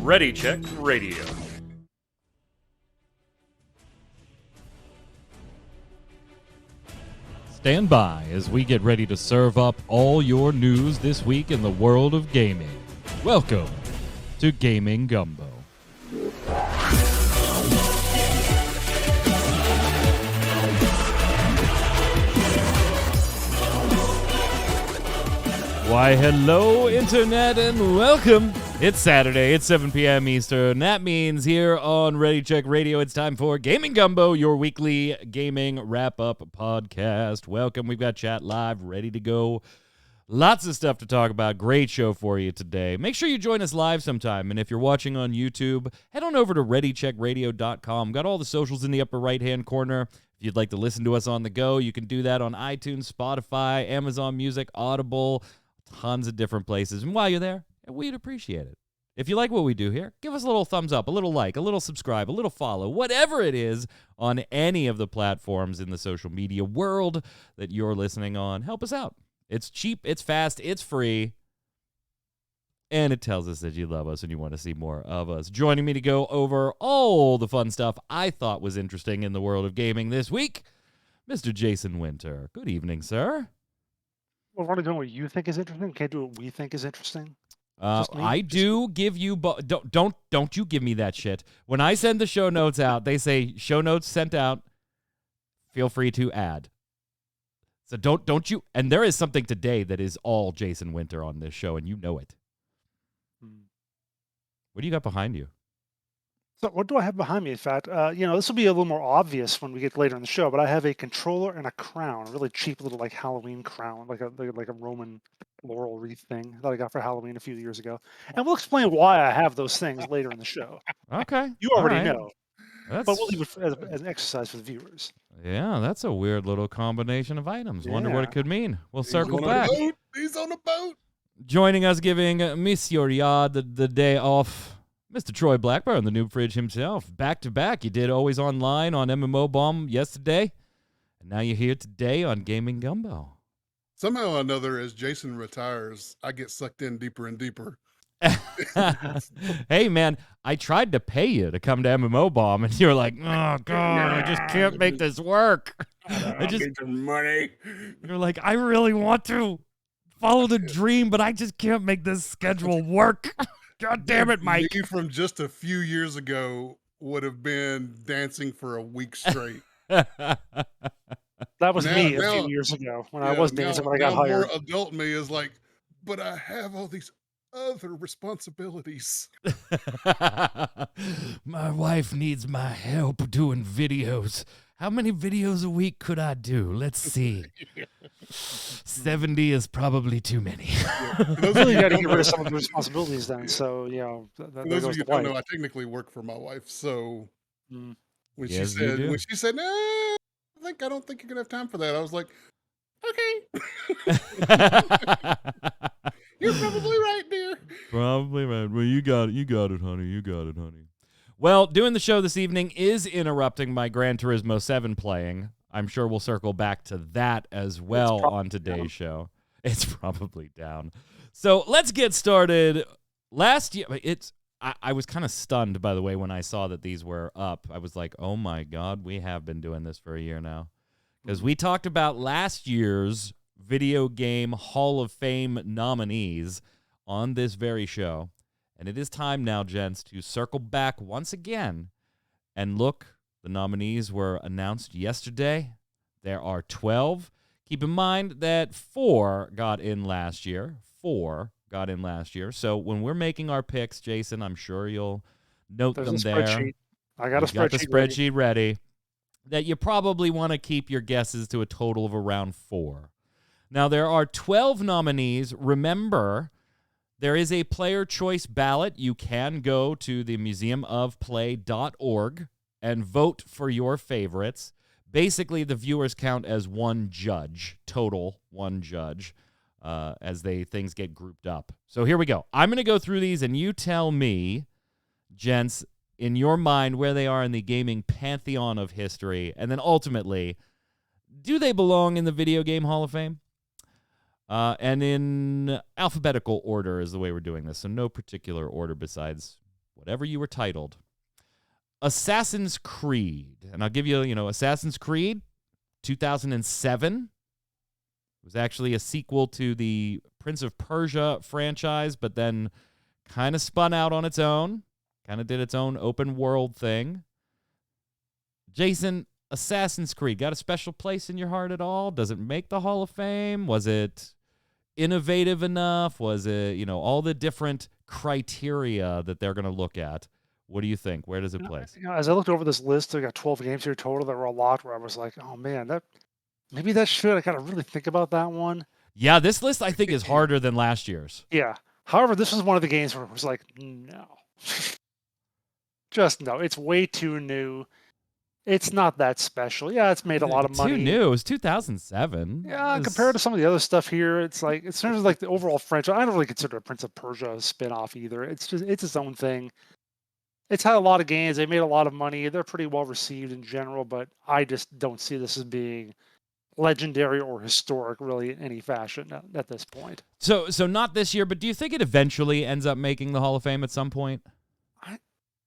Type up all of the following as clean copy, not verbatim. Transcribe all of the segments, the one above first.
Ready Check Radio. Stand by as we get ready to serve up all your news this week in the world of gaming. Welcome to Gaming Gumbo. Why, hello, Internet, and welcome. It's Saturday, it's 7 p.m. Eastern. That means here on Ready Check Radio, it's time for Gaming Gumbo, your weekly gaming wrap-up podcast. Welcome, we've got chat live, ready to go. Lots of stuff to talk about. Great show for you today. Make sure you join us live sometime, and if you're watching on YouTube, head on over to readycheckradio.com. Got all the socials in the upper right-hand corner. If you'd like to listen to us on the go, you can do that on iTunes, Spotify, Amazon Music, Audible, tons of different places. And while you're there, we'd appreciate it. If you like what we do here, give us a little thumbs up, a little like, a little subscribe, a little follow, whatever it is on any of the platforms in the social media world that you're listening on. Help us out. It's cheap, it's fast, it's free, and it tells us that you love us and you want to see more of us. Joining me to go over all the fun stuff I thought was interesting in the world of gaming this week, Mr. Jason Winter. Good evening, sir. Well, we're only doing what you think is interesting. Can't do what we think is interesting. I do give you, don't you give me that shit. When I send the show notes out, they say show notes sent out. Feel free to add. So don't you? And there is something today that is all Jason Winter on this show, and you know it. What do you got behind you? So what do I have behind me? In fact, this will be a little more obvious when we get later in the show. But I have a controller and a crown, a really cheap little like Halloween crown, like a Roman laurel wreath thing that I got for Halloween a few years ago. And we'll explain why I have those things later in the show. Okay, you already know. But we'll leave it as an exercise for the viewers. Yeah, that's a weird little combination of items. Wonder what it could mean. We'll circle back. He's on a boat. Joining us, giving Monsieur Yard the day off, Mr. Troy Blackburn, the Noob Fridge himself. Back to back. You did Always Online on MMO Bomb yesterday, and now you're here today on Gaming Gumbo. Somehow or another, as Jason retires, I get sucked in deeper and deeper. Hey, man, I tried to pay you to come to MMO Bomb, and you're like, oh, God, I just can't make this work. I just get some money. You're like, I really want to follow the dream, but I just can't make this schedule work. God damn it, Mike. Me from just a few years ago would have been dancing for a week straight. That was me a few years ago when I was dancing when I got hired. More adult me is like, but I have all these other responsibilities. My wife needs my help doing videos. How many videos a week could I do? Let's see. 70 is probably too many. You really got to get rid of some of the responsibilities then. So, those of you don't know, I technically work for my wife. So when she said, nah, I don't think you're going to have time for that. I was like, okay. You're probably right, dear. Probably right. Well, you got it, honey. You got it, honey. Well, doing the show this evening is interrupting my Gran Turismo 7 playing. I'm sure we'll circle back to that as well on today's show. It's probably down. So let's get started. Last year, I was kind of stunned, by the way, when I saw that these were up. I was like, oh my God, we have been doing this for a year now. Because we talked about last year's Video Game Hall of Fame nominees on this very show. And it is time now, gents, to circle back once again and look. The nominees were announced yesterday. There are 12. Keep in mind that 4 got in last year. So when we're making our picks, Jason, I'm sure you'll note them there. I got a spreadsheet ready. That you probably want to keep your guesses to a total of around 4. Now, there are 12 nominees. Remember, there is a player choice ballot. You can go to the museumofplay.org and vote for your favorites. Basically, the viewers count as one judge, total one judge, as things get grouped up. So here we go. I'm going to go through these, and you tell me, gents, in your mind, where they are in the gaming pantheon of history, and then ultimately, do they belong in the Video Game Hall of Fame? And in alphabetical order is the way we're doing this, so no particular order besides whatever you were titled. Assassin's Creed. And I'll give you, Assassin's Creed 2007 was actually a sequel to the Prince of Persia franchise, but then kind of spun out on its own, kind of did its own open world thing. Jason, Assassin's Creed, got a special place in your heart at all? Does it make the Hall of Fame? Was it innovative enough? Was it, all the different criteria that they're going to look at? What do you think? Where does it place? As I looked over this list, I got 12 games here total. There were a lot where I was like, oh man, maybe that should. I got to really think about that one. Yeah, this list I think is harder than last year's. Yeah. However, this was one of the games where it was like, no. Just no. It's way too new. It's not that special. Yeah, it's made a lot of money. Too new. It was 2007. Yeah, compared to some of the other stuff here, it's like, in terms of like the overall franchise, I don't really consider Prince of Persia a spin-off either. It's its own thing. It's had a lot of games. They made a lot of money. They're pretty well received in general, but I just don't see this as being legendary or historic really in any fashion at this point. So not this year, but do you think it eventually ends up making the Hall of Fame at some point?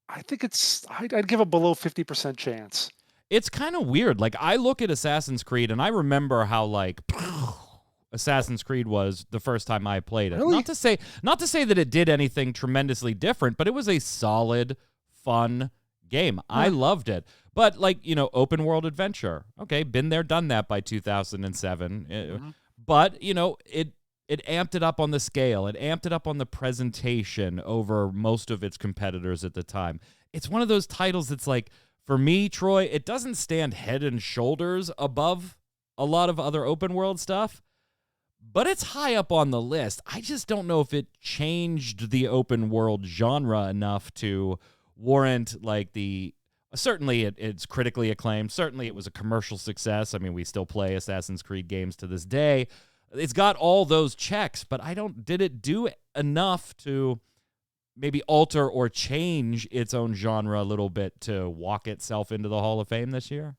I think I'd give a below 50% chance. It's kind of weird. Like, I look at Assassin's Creed and I remember how like Assassin's Creed was the first time I played it. Really? Not to say that it did anything tremendously different, but it was a solid, fun game. I loved it. But like, open world adventure. Okay, been there, done that by 2007. Mm-hmm. But, it amped it up on the scale. It amped it up on the presentation over most of its competitors at the time. It's one of those titles that's like, for me, Troy, it doesn't stand head and shoulders above a lot of other open world stuff, but it's high up on the list. I just don't know if it changed the open world genre enough to warrant like certainly it's critically acclaimed. Certainly it was a commercial success. I mean, we still play Assassin's Creed games to this day. It's got all those checks, but did it do enough to maybe alter or change its own genre a little bit to walk itself into the Hall of Fame this year?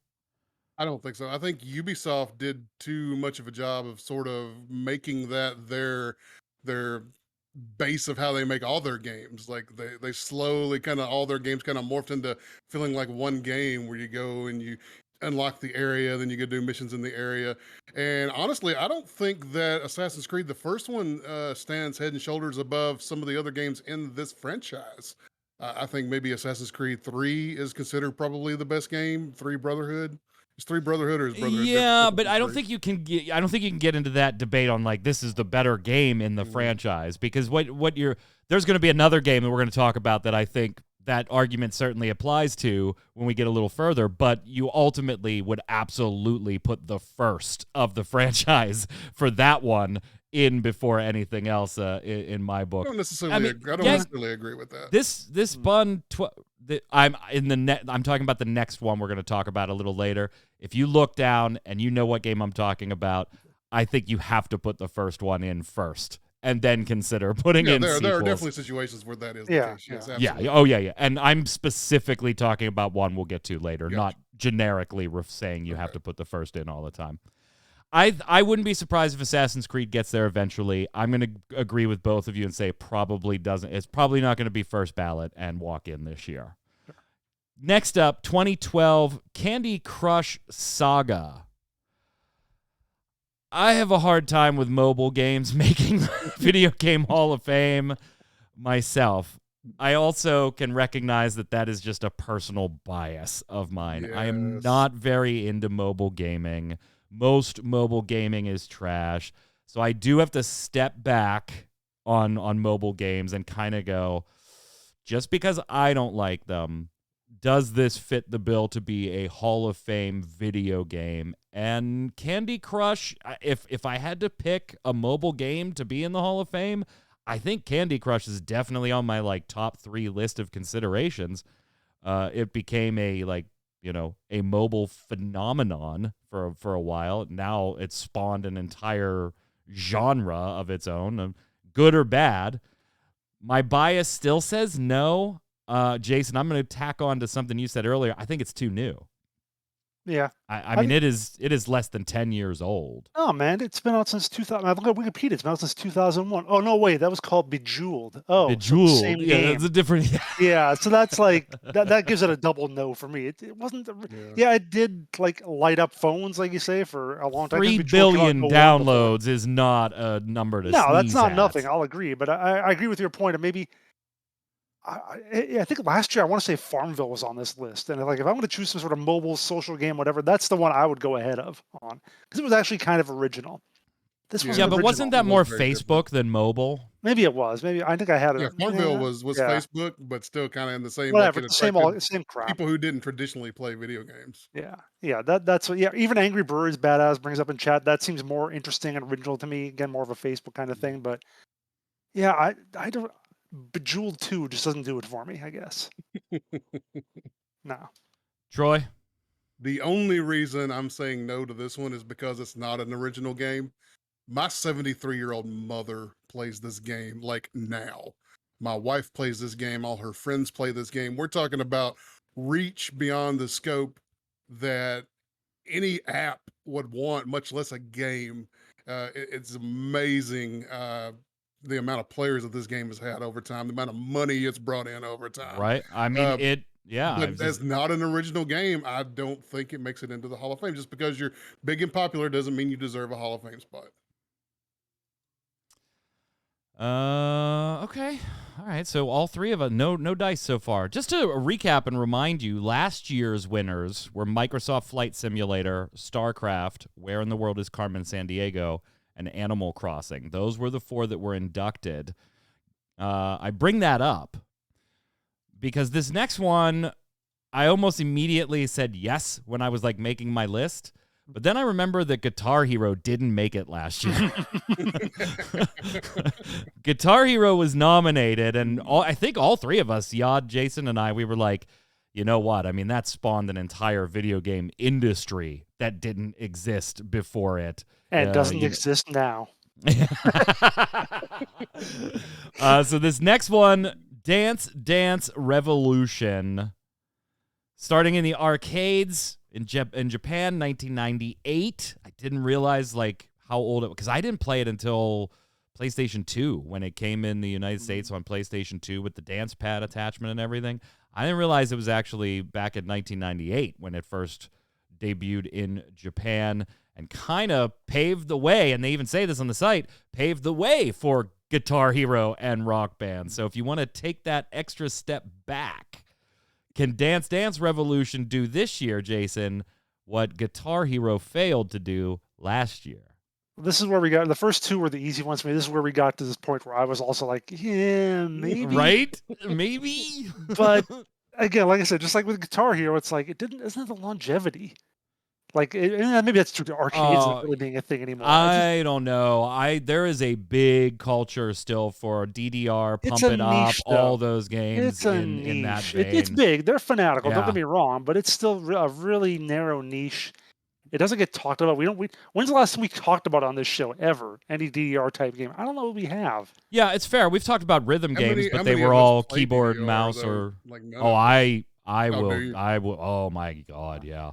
I don't think so. I think Ubisoft did too much of a job of sort of making that their base of how they make all their games. Like they slowly all their games kind of morphed into feeling like one game where you go and you unlock the area, then you go do missions in the area. And honestly, I don't think that Assassin's Creed, the first one, stands head and shoulders above some of the other games in this franchise. I think maybe Assassin's Creed 3 is considered probably the best game. 3 Brotherhood. Is 3 Brotherhood or is Brotherhood? Yeah, but I don't think you can get into that debate on like this is the better game in the franchise, because there's going to be another game that we're going to talk about that I think that argument certainly applies to when we get a little further, but you ultimately would absolutely put the first of the franchise for that one in before anything else in my book. I don't necessarily agree with that. This spun I'm talking about the next one we're going to talk about a little later. If you look down and you know what game I'm talking about, I think you have to put the first one in first and then consider putting in sequels. There are definitely situations where that is the case. Yeah. Oh, yeah. And I'm specifically talking about one we'll get to later, not generically saying you have to put the first in all the time. I wouldn't be surprised if Assassin's Creed gets there eventually. I'm going to agree with both of you and say probably doesn't. It's probably not going to be first ballot and walk in this year. Sure. Next up, 2012 Candy Crush Saga. I have a hard time with mobile games making Video Game Hall of Fame myself. I also can recognize that is just a personal bias of mine. Yes. I am not very into mobile gaming. Most mobile gaming is trash. So I do have to step back on mobile games and kind of go, just because I don't like them, does this fit the bill to be a Hall of Fame video game? And Candy Crush, if I had to pick a mobile game to be in the Hall of Fame, I think Candy Crush is definitely on my top 3 list of considerations. It became a mobile phenomenon for a while. Now it's spawned an entire genre of its own, good or bad. My bias still says no. Jason, I'm going to tack on to something you said earlier. I think it's too new. Yeah. I mean, it is less than 10 years old. Oh man, it's been out since 2000. I look at Wikipedia. It's been out since 2001. Oh no, wait, that was called Bejeweled. Oh, so the same Bejeweled. Yeah, game. that's a different. Yeah, so that's like that gives it a double no for me. It wasn't. Yeah, it did like light up phones, like you say, for a long time. 3 Bejeweled came out billion in 01 before. downloads is not a number to No, that's sneeze not at. nothing. I'll agree, but I agree with your point. And maybe I think last year I want to say Farmville was on this list, and like if I'm going to choose some sort of mobile social game, whatever, that's the one I would go ahead of on because it was actually kind of original. This was Yeah, but wasn't that It was more very Facebook than mobile? Maybe it was. Maybe I think I had it. Yeah, Farmville was yeah. Facebook, but still kind of in the same Whatever. like it Same attracted same crap. people who didn't traditionally play video games. Yeah. That's what. Yeah. Even Angry Birds Badass brings up in chat. That seems more interesting and original to me. Again, more of a Facebook kind of thing. But yeah, I don't. Bejeweled 2 just doesn't do it for me. I guess. No. Troy? The only reason I'm saying no to this one is because it's not an original game. My 73-year-old mother plays this game like now. My wife plays this game. All her friends play this game. We're talking about reach beyond the scope that any app would want, much less a game. It's amazing the amount of players that this game has had over time, the amount of money it's brought in over time. Right? I mean, yeah. But as not an original game, I don't think it makes it into the Hall of Fame. Just because you're big and popular doesn't mean you deserve a Hall of Fame spot. Okay. All right. So all three of us, no dice so far. Just to recap and remind you, last year's winners were Microsoft Flight Simulator, StarCraft, Where in the World is Carmen Sandiego, and Animal Crossing. Those were the 4 that were inducted. I bring that up because this next one, I almost immediately said yes when I was like making my list. But then I remember that Guitar Hero didn't make it last year. Guitar Hero was nominated, and I think all 3 of us, Yod, Jason, and I, we were like, you know what? I mean, that spawned an entire video game industry that didn't exist before it. And doesn't exist now. So this next one, Dance Dance Revolution, starting in the arcades in Japan, 1998. I didn't realize like how old it was because I didn't play it until PlayStation 2 when it came in the United States on PlayStation 2 with the dance pad attachment and everything. I didn't realize it was actually back in 1998 when it first debuted in Japan and kind of paved the way, and they even say this on the site, paved the way for Guitar Hero and Rock Band. So if you want to take that extra step back, can Dance Dance Revolution do this year, Jason, what Guitar Hero failed to do last year? This is where we got, the first 2 were the easy ones for me. This is where we got to this point where I was also like, yeah, maybe. Right? Maybe. But again, like I said, just like with Guitar Hero, it's like, isn't it the longevity? Like, maybe that's true to arcades not really being a thing anymore. I don't know. There is a big culture still for DDR, Pump It Up, all those games in that vein. It's big. They're fanatical. Yeah. Don't get me wrong, but it's still a really narrow niche. It doesn't get talked about. When's the last time we talked about on this show ever any DDR type game? I don't know what we have. Yeah, it's fair. We've talked about rhythm games, but they were all keyboard, mouse, or like I will. Oh my God, yeah.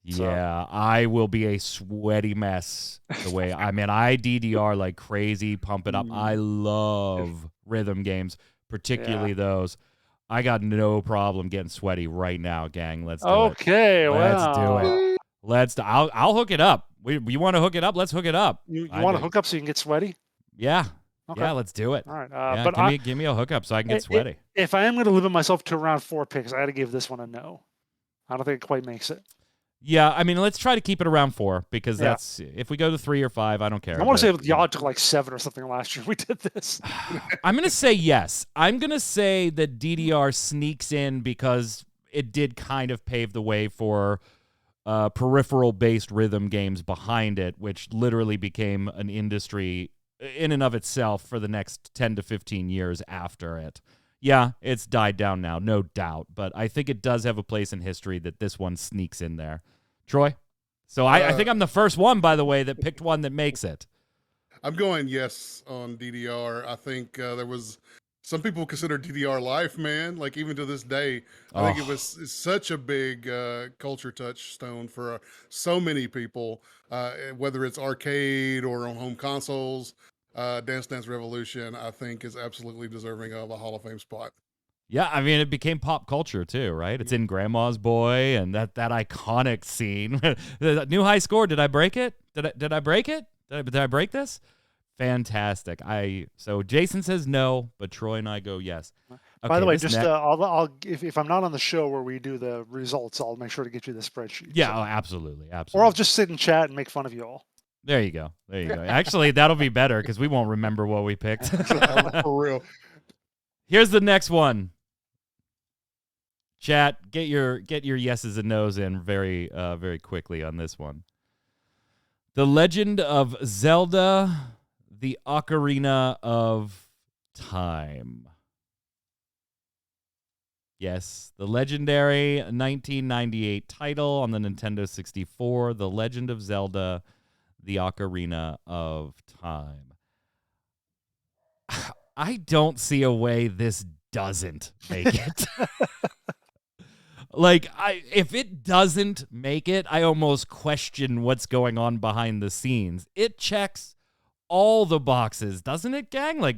Yeah, I will be a sweaty mess the way I DDR like crazy, Pump It Up. I love rhythm games, particularly those. I got no problem getting sweaty right now, gang. Let's do it. Okay, let's do it. I'll hook it up. You want to hook it up? Let's hook it up. You want to hook up so you can get sweaty? Yeah. Okay. Yeah, let's do it. All right. But give me a hookup so I can get sweaty. If I am going to limit myself to around 4 picks, I got to give this one a no. I don't think it quite makes it. Yeah, I mean, let's try to keep it around 4 because that's if we go to 3 or 5, I don't care. I want to say the odd took like 7 or something last year. We did this. I'm going to say yes. I'm going to say that DDR sneaks in because it did kind of pave the way for peripheral-based rhythm games behind it, which literally became an industry in and of itself for the next 10 to 15 years after it. Yeah, it's died down now, no doubt. But I think it does have a place in history that this one sneaks in there. Troy? So I think I'm the first one, by the way, that picked one that makes it. I'm going yes on DDR. I think there was some people consider DDR life, man. Like even to this day, I think it's such a big culture touchstone for so many people, whether it's arcade or on home consoles. Dance Dance Revolution, I think, is absolutely deserving of a Hall of Fame spot. Yeah, I mean, it became pop culture too, right? It's in Grandma's Boy and that iconic scene. The new high score. Did I break it? Did I break it? Did I break this? Fantastic. So Jason says no, but Troy and I go yes. By the way, just I'll if I'm not on the show where we do the results, I'll make sure to get you the spreadsheet. Yeah, absolutely. Or I'll just sit and chat and make fun of you all. There you go. Actually, that'll be better because we won't remember what we picked. For real. Here's the next one. Chat, get your yeses and nos in very very quickly on this one. The Legend of Zelda: The Ocarina of Time. Yes, the legendary 1998 title on the Nintendo 64, The Legend of Zelda: The Ocarina of Time. I don't see a way this doesn't make it. Like, if it doesn't make it, I almost question what's going on behind the scenes. It checks all the boxes, doesn't it, gang? Like,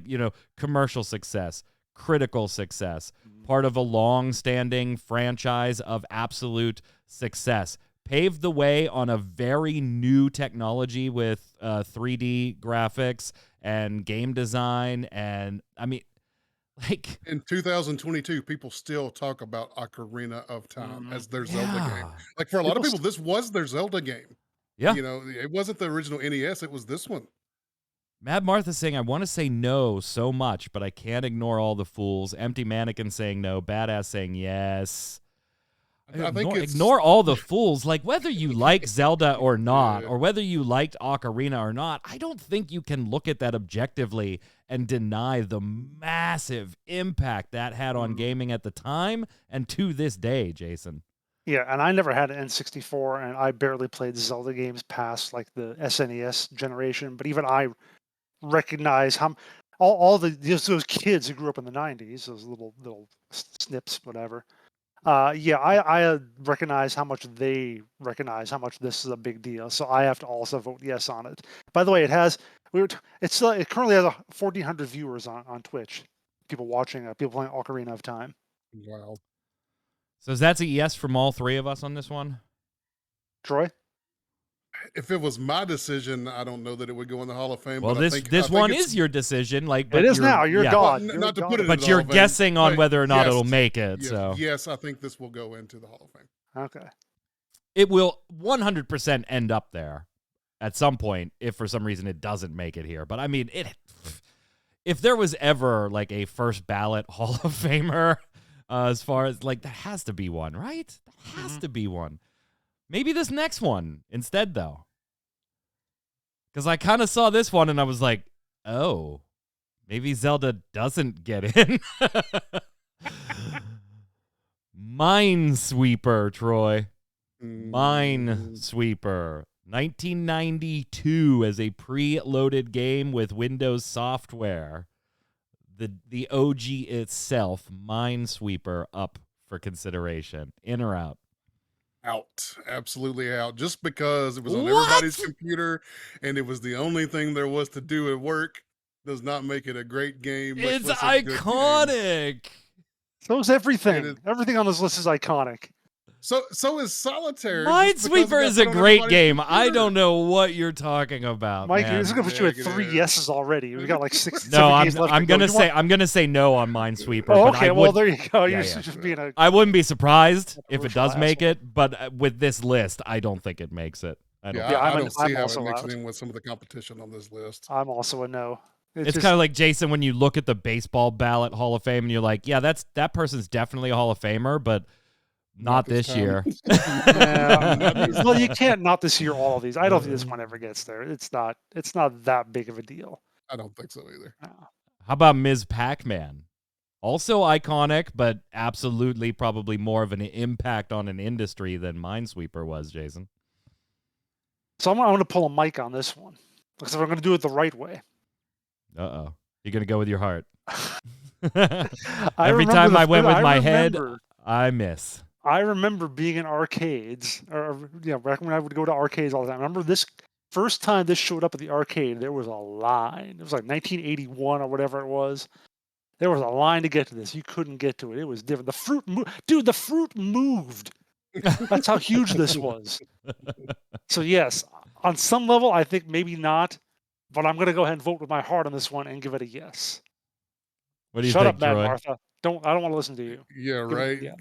commercial success, critical success, part of a long-standing franchise of absolute success. Paved the way on a very new technology with 3D graphics and game design. And, I mean, like... In 2022, people still talk about Ocarina of Time as their Zelda game. Like, for a lot of people, this was their Zelda game. Yeah. It wasn't the original NES, it was this one. Mad Martha saying, I want to say no so much, but I can't ignore all the fools. Empty Mannequin saying no. Badass saying yes. I think ignore all the fools. Like, whether you like Zelda or not, or whether you liked Ocarina or not, I don't think you can look at that objectively and deny the massive impact that had on gaming at the time and to this day, Jason. Yeah, and I never had an N64, and I barely played Zelda games past like the SNES generation. But even I recognize how all those kids who grew up in the '90s, those little snips, whatever. I recognize how much they recognize how much this is a big deal. So I have to also vote yes on it. By the way, it currently has 1,400 viewers on Twitch. People watching, people playing Ocarina of Time. Wow. So that's a yes from all three of us on this one? Troy? If it was my decision, I don't know that it would go in the Hall of Fame. Well, but this one is your decision. Like, but it is now. You're God. Well, not to put it in but the you're Hall of Fame, guessing on but whether or not yes, it'll make it. Yes, so yes, I think this will go into the Hall of Fame. Okay. It will 100% end up there at some point if for some reason it doesn't make it here. But I mean, if there was ever like a first ballot Hall of Famer, as far as like, that has to be one, right? That has to be one. Maybe this next one instead, though. Because I kind of saw this one and I was like, oh, maybe Zelda doesn't get in. Minesweeper, Troy. Minesweeper. 1992 as a pre-loaded game with Windows software. The OG itself, Minesweeper, up for consideration. In or out? Out. Absolutely out. Just because it was on everybody's computer and it was the only thing there was to do at work does not make it a great game. It's iconic. So is everything. Everything on this list is iconic. So is Solitaire. Minesweeper is a great game. Computer. I don't know what you're talking about, Mike. Man. This is gonna put you at 3 yeses already. We've got like 6. No, games left I'm gonna say no on Minesweeper. Oh, okay. Well, there you go. You're just being a. I wouldn't be surprised if it does make it, but with this list, I don't think it makes it. I don't see how it makes it in with some of the competition on this list. I'm also a no. It's kind of like, Jason, when you look at the baseball ballot Hall of Fame and you're like, yeah, that person's definitely a Hall of Famer, but not this year. Well, you can't not this year all of these. I don't think this one ever gets there. It's not that big of a deal. I don't think so either. How about Ms. Pac-Man? Also iconic, but absolutely probably more of an impact on an industry than Minesweeper was, Jason. So I'm going to pull a mic on this one because I'm going to do it the right way. Uh-oh. You're going to go with your heart. Every time I went with my head, I miss. I remember being in arcades, or back when I would go to arcades all the time. I remember this first time this showed up at the arcade, there was a line. It was like 1981 or whatever it was. There was a line to get to this. You couldn't get to it. It was different. The fruit, dude, the fruit moved. That's how huge this was. So yes, on some level, I think maybe not, but I'm going to go ahead and vote with my heart on this one and give it a yes. What do you Shut think, up, Mad Troy? Martha. I don't want to listen to you. Yeah, right. Yeah.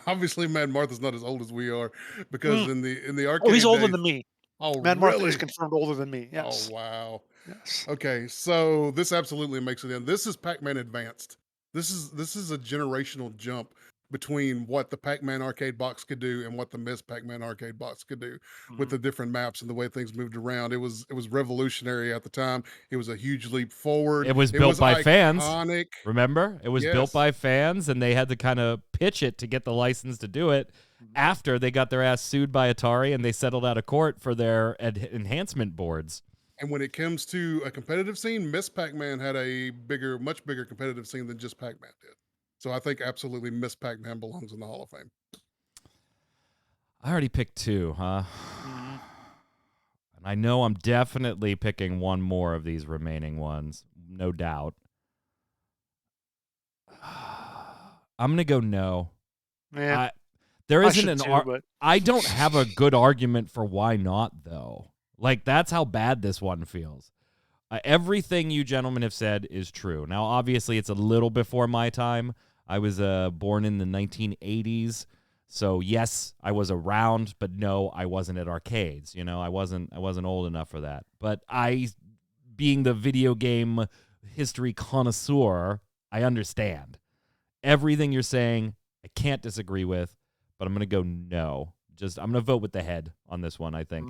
Obviously, Mad Martha's not as old as we are because in the arcade. Oh, he's older days- than me. Oh, Mad Martha really? is confirmed older than me. Yes. Oh, wow. Yes. Okay, so this absolutely makes it in. This is Pac-Man Advanced. This is a generational jump between what the Pac-Man arcade box could do and what the Miss Pac-Man arcade box could do with the different maps and the way things moved around. It was revolutionary at the time. It was a huge leap forward. It was built by fans. Iconic. Remember? It was built by fans, and they had to kind of pitch it to get the license to do it after they got their ass sued by Atari and they settled out of court for their enhancement boards. And when it comes to a competitive scene, Miss Pac-Man had a much bigger competitive scene than just Pac-Man did. So I think absolutely Miss Pac-Man belongs in the Hall of Fame. I already picked two, huh? And I know I'm definitely picking one more of these remaining ones, no doubt. I'm going to go no. Man, there isn't I don't have a good argument for why not, though. Like, that's how bad this one feels. Everything you gentlemen have said is true. Now, obviously, it's a little before my time. I was born in the 1980s. So, yes, I was around, but no, I wasn't at arcades. You know, I wasn't old enough for that. But being the video game history connoisseur, I understand. Everything you're saying, I can't disagree with, but I'm going to go no. I'm going to vote with the head on this one, I think.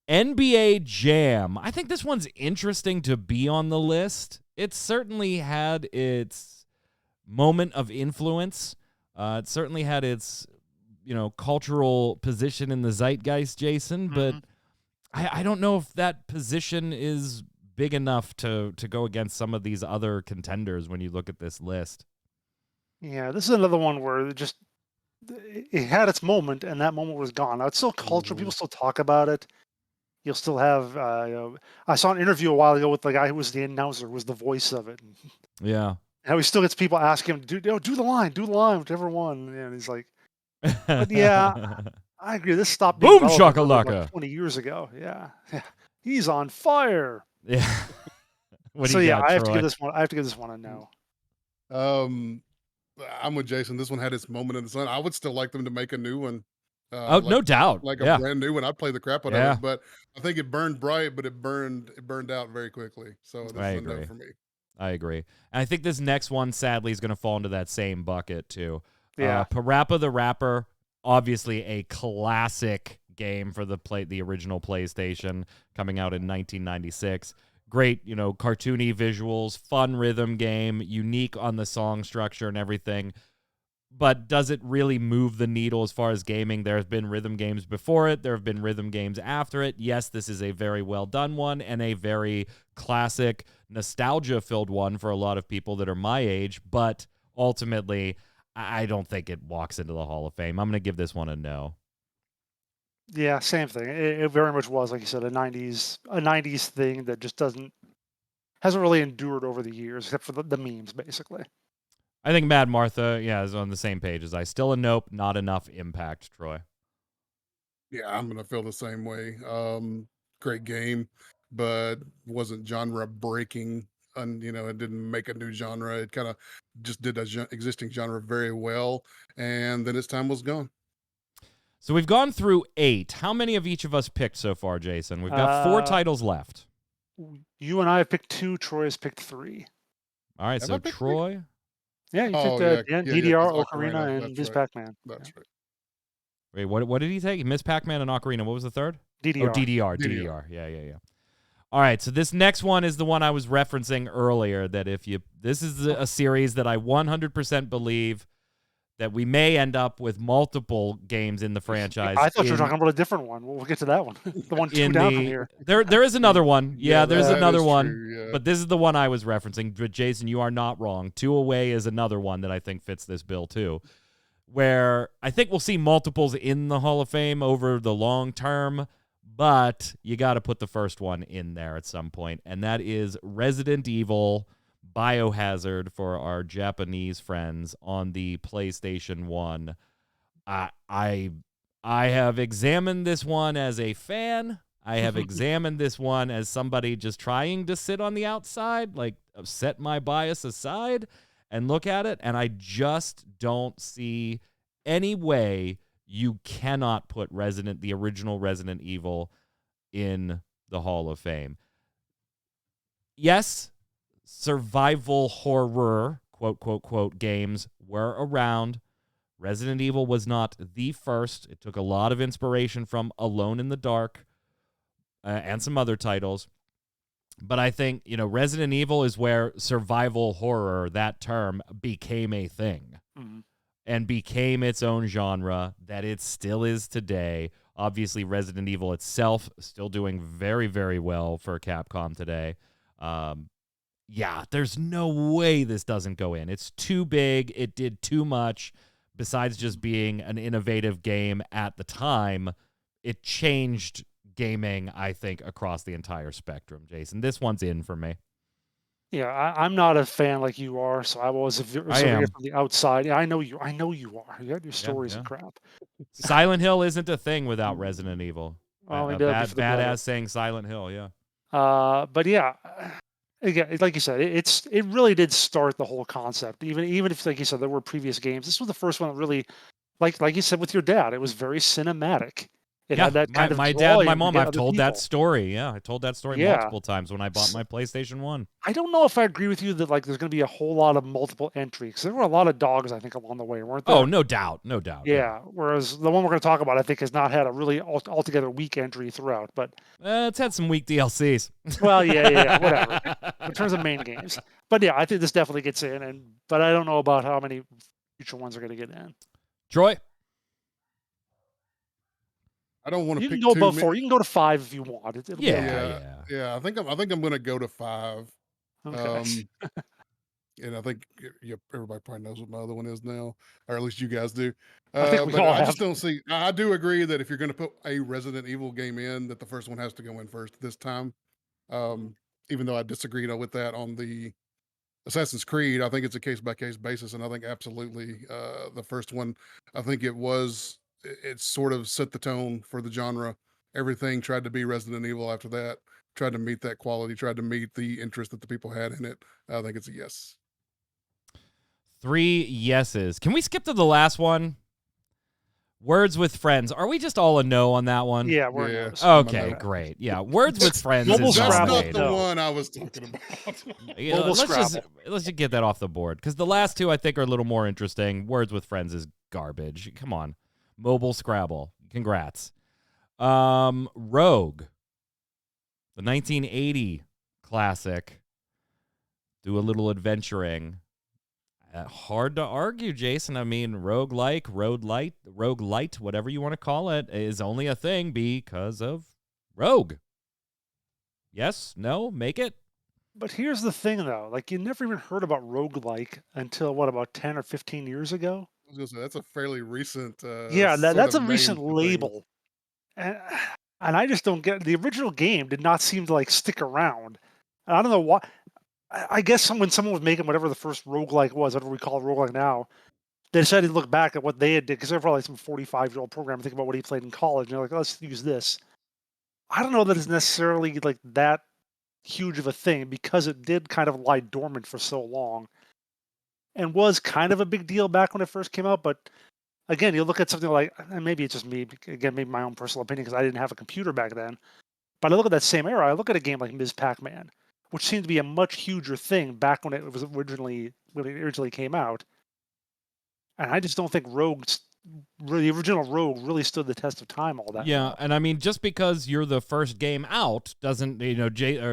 NBA Jam. I think this one's interesting to be on the list. It certainly had its moment of influence. It certainly had its, cultural position in the zeitgeist, Jason, but I don't know if that position is big enough to go against some of these other contenders when you look at this list. Yeah, this is another one where it had its moment, and that moment was gone. Now, it's still cultural. People still talk about it. You'll still have, I saw an interview a while ago with the guy who was the announcer, was the voice of it. Yeah. How he still gets people asking him, do the line, whichever one. And he's like, but yeah, I agree. This stopped being Boom shakalaka. Like 20 years ago. Yeah. He's on fire. Yeah. I have to give this one a no. I'm with Jason. This one had its moment in the sun. I would still like them to make a new one. No doubt. Like a brand new one. I'd play the crap out of it. But I think it burned bright, but it burned out very quickly. So this is a no for me. I agree. And I think this next one, sadly, is going to fall into that same bucket, too. Yeah. Parappa the Rapper, obviously a classic game for the original PlayStation, coming out in 1996. Great, cartoony visuals, fun rhythm game, unique on the song structure and everything. But does it really move the needle as far as gaming? There have been rhythm games before it. There have been rhythm games after it. Yes, this is a very well done one and a very classic, nostalgia-filled one for a lot of people that are my age. But ultimately, I don't think it walks into the Hall of Fame. I'm going to give this one a no. Yeah, same thing. It very much was, like you said, a 90s thing that just hasn't really endured over the years, except for the memes, basically. I think Mad Martha, is on the same page as I. Still a nope, not enough impact, Troy. Yeah, I'm going to feel the same way. Great game, but wasn't genre breaking. And, it didn't make a new genre. It kind of just did a existing genre very well. And then its time was gone. So we've gone through 8. How many of each of us picked so far, Jason? We've got 4 titles left. You and I have picked 2. Troy has picked 3. All right, so Troy... 3? Yeah, you picked DDR, Ocarina, and Miss Pac-Man. That's right. Wait, what did he take? Miss Pac-Man and Ocarina. What was the third? DDR. Oh, DDR. Yeah. All right, so this next one is the one I was referencing earlier, that this is a series that I 100% believe that we may end up with multiple games in the franchise. I thought you were talking about a different one. We'll get to that one. The one 2 down from here. There is another one. Yeah, there's another one. True, but this is the one I was referencing. But Jason, you are not wrong. 2 Away is another one that I think fits this bill too, where I think we'll see multiples in the Hall of Fame over the long term, but you got to put the first one in there at some point, and that is Resident Evil Biohazard for our Japanese friends on the PlayStation 1. I have examined this one as a fan. I have examined this one as somebody just trying to sit on the outside, like set my bias aside and look at it, and I just don't see any way you cannot put the original Resident Evil in the Hall of Fame. Yes, survival horror, quote, quote, quote, games were around. Resident Evil was not the first. It took a lot of inspiration from Alone in the Dark and some other titles. But I think, Resident Evil is where survival horror, that term, became a thing and became its own genre that it still is today. Obviously, Resident Evil itself still doing very, very well for Capcom today. There's no way this doesn't go in. It's too big. It did too much. Besides just being an innovative game at the time, it changed gaming, I think, across the entire spectrum, Jason. This one's in for me. Yeah, I'm not a fan like you are, so I was observing it from the outside. Yeah, I know you are. You got your stories and crap. Silent Hill isn't a thing without Resident Evil. Well, Badass saying Silent Hill, yeah. But yeah, again, like you said, it really did start the whole concept. Even if, like you said, there were previous games, this was the first one that really, like you said with your dad, it was very cinematic. It had that kind of my dad and my mom, I've told that story. Yeah, I told that story multiple times when I bought my PlayStation 1. I don't know if I agree with you that there's going to be a whole lot of multiple entries, because there were a lot of dogs, I think, along the way, weren't there? Oh, no doubt. Yeah, whereas the one we're going to talk about, I think, has not had a really altogether weak entry throughout. But it's had some weak DLCs. Well, yeah, whatever. In terms of main games, but yeah, I think this definitely gets in, but I don't know about how many future ones are going to get in. Troy, I don't want to. You can go above 4. You can go to 5 if you want. It'll be okay. Yeah. I think I'm going to go to 5. Okay. And I think everybody probably knows what my other one is now, or at least you guys do. I think we but all I have. just don't see. I do agree that if you're going to put a Resident Evil game in, that the first one has to go in first this time. Even though I disagree with that on the Assassin's Creed, I think it's a case by case basis, and I think absolutely the first one. I think it sort of set the tone for the genre. Everything tried to be Resident Evil after that. Tried to meet that quality. Tried to meet the interest that the people had in it. I think it's a yes. 3 yeses. Can we skip to the last one? Words with Friends. Are we just all a no on that one? Yeah, we're no's. Okay, great. Yeah, Words with Friends is That's Scrabble. not the one I was talking about. Let's just get that off the board, because the last 2 I think are a little more interesting. Words with Friends is garbage. Come on. Mobile Scrabble. Congrats. Rogue. The 1980 classic. Do a little adventuring. Hard to argue, Jason. I mean, roguelike, roguelite, whatever you want to call it, is only a thing because of Rogue. Yes? No? Make it? But here's the thing, though. You never even heard about roguelike until, about 10 or 15 years ago? I was gonna say, that's a fairly recent. Yeah, that's a name recent for things. label. And I just don't get the original game did not seem to stick around. I don't know why. I guess when someone was making whatever the first roguelike was, whatever we call it roguelike now, they decided to look back at what they had did, because they're probably some 45-year-old programmer thinking about what he played in college, and they're like, let's use this. I don't know that it's necessarily that huge of a thing, because it did kind of lie dormant for so long and was kind of a big deal back when it first came out. But again, you look at something and maybe it's just me, again, maybe my own personal opinion, because I didn't have a computer back then. But I look at that same era, I look at a game like Ms. Pac-Man, which seemed to be a much huger thing back when it originally came out. And I just don't think the original Rogue really stood the test of time all that. Yeah, well. and I mean, just because you're the first game out doesn't,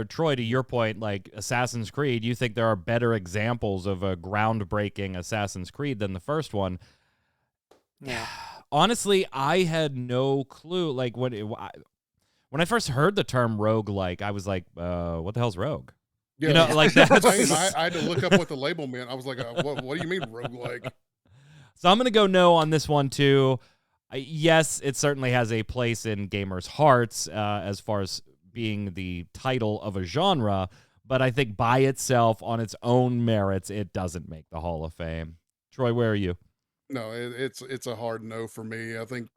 Troy, to your point, like Assassin's Creed, you think there are better examples of a groundbreaking Assassin's Creed than the first one. Yeah. Honestly, I had no clue. When I first heard the term roguelike, I was like, what the hell's Rogue? Yeah, You know, yeah. like Same. that's. I had to look up what the label meant. I was like, what do you mean roguelike? So I'm going to go no on this one, too. Yes, it certainly has a place in gamers' hearts as far as being the title of a genre, but I think by itself, on its own merits, it doesn't make the Hall of Fame. Troy, where are you? No, it's a hard no for me. I think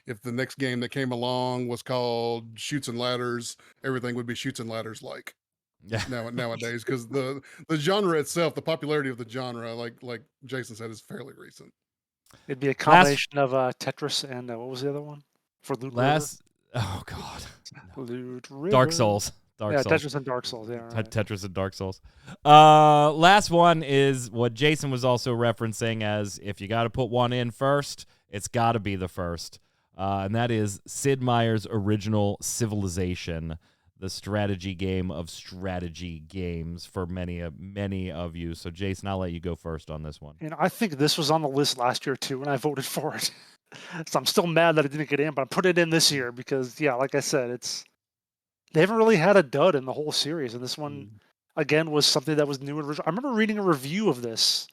if the next game that came along was called Shoots and Ladders, everything would be Shoots and Ladders like Yeah. nowadays because the genre itself, the popularity of the genre, like Jason said, is fairly recent. It'd be a combination of Tetris and what was the other one for Loot River? Oh God, Loot River. Dark Souls. Dark Souls. Tetris and Dark Souls. Yeah, right. Tetris and Dark Souls. Last one is what Jason was also referencing as if you got to put one in first, it's got to be the first. And that is Sid Meier's original Civilization, the strategy game of strategy games for many of you. So, Jason, I'll let you go first on this one. And I think this was on the list last year too, and I voted for it. So I'm still mad that it didn't get in, but I put it in this year because, yeah, like I said, they haven't really had a dud in the whole series, and this one again was something that was new and original. I remember reading a review of this.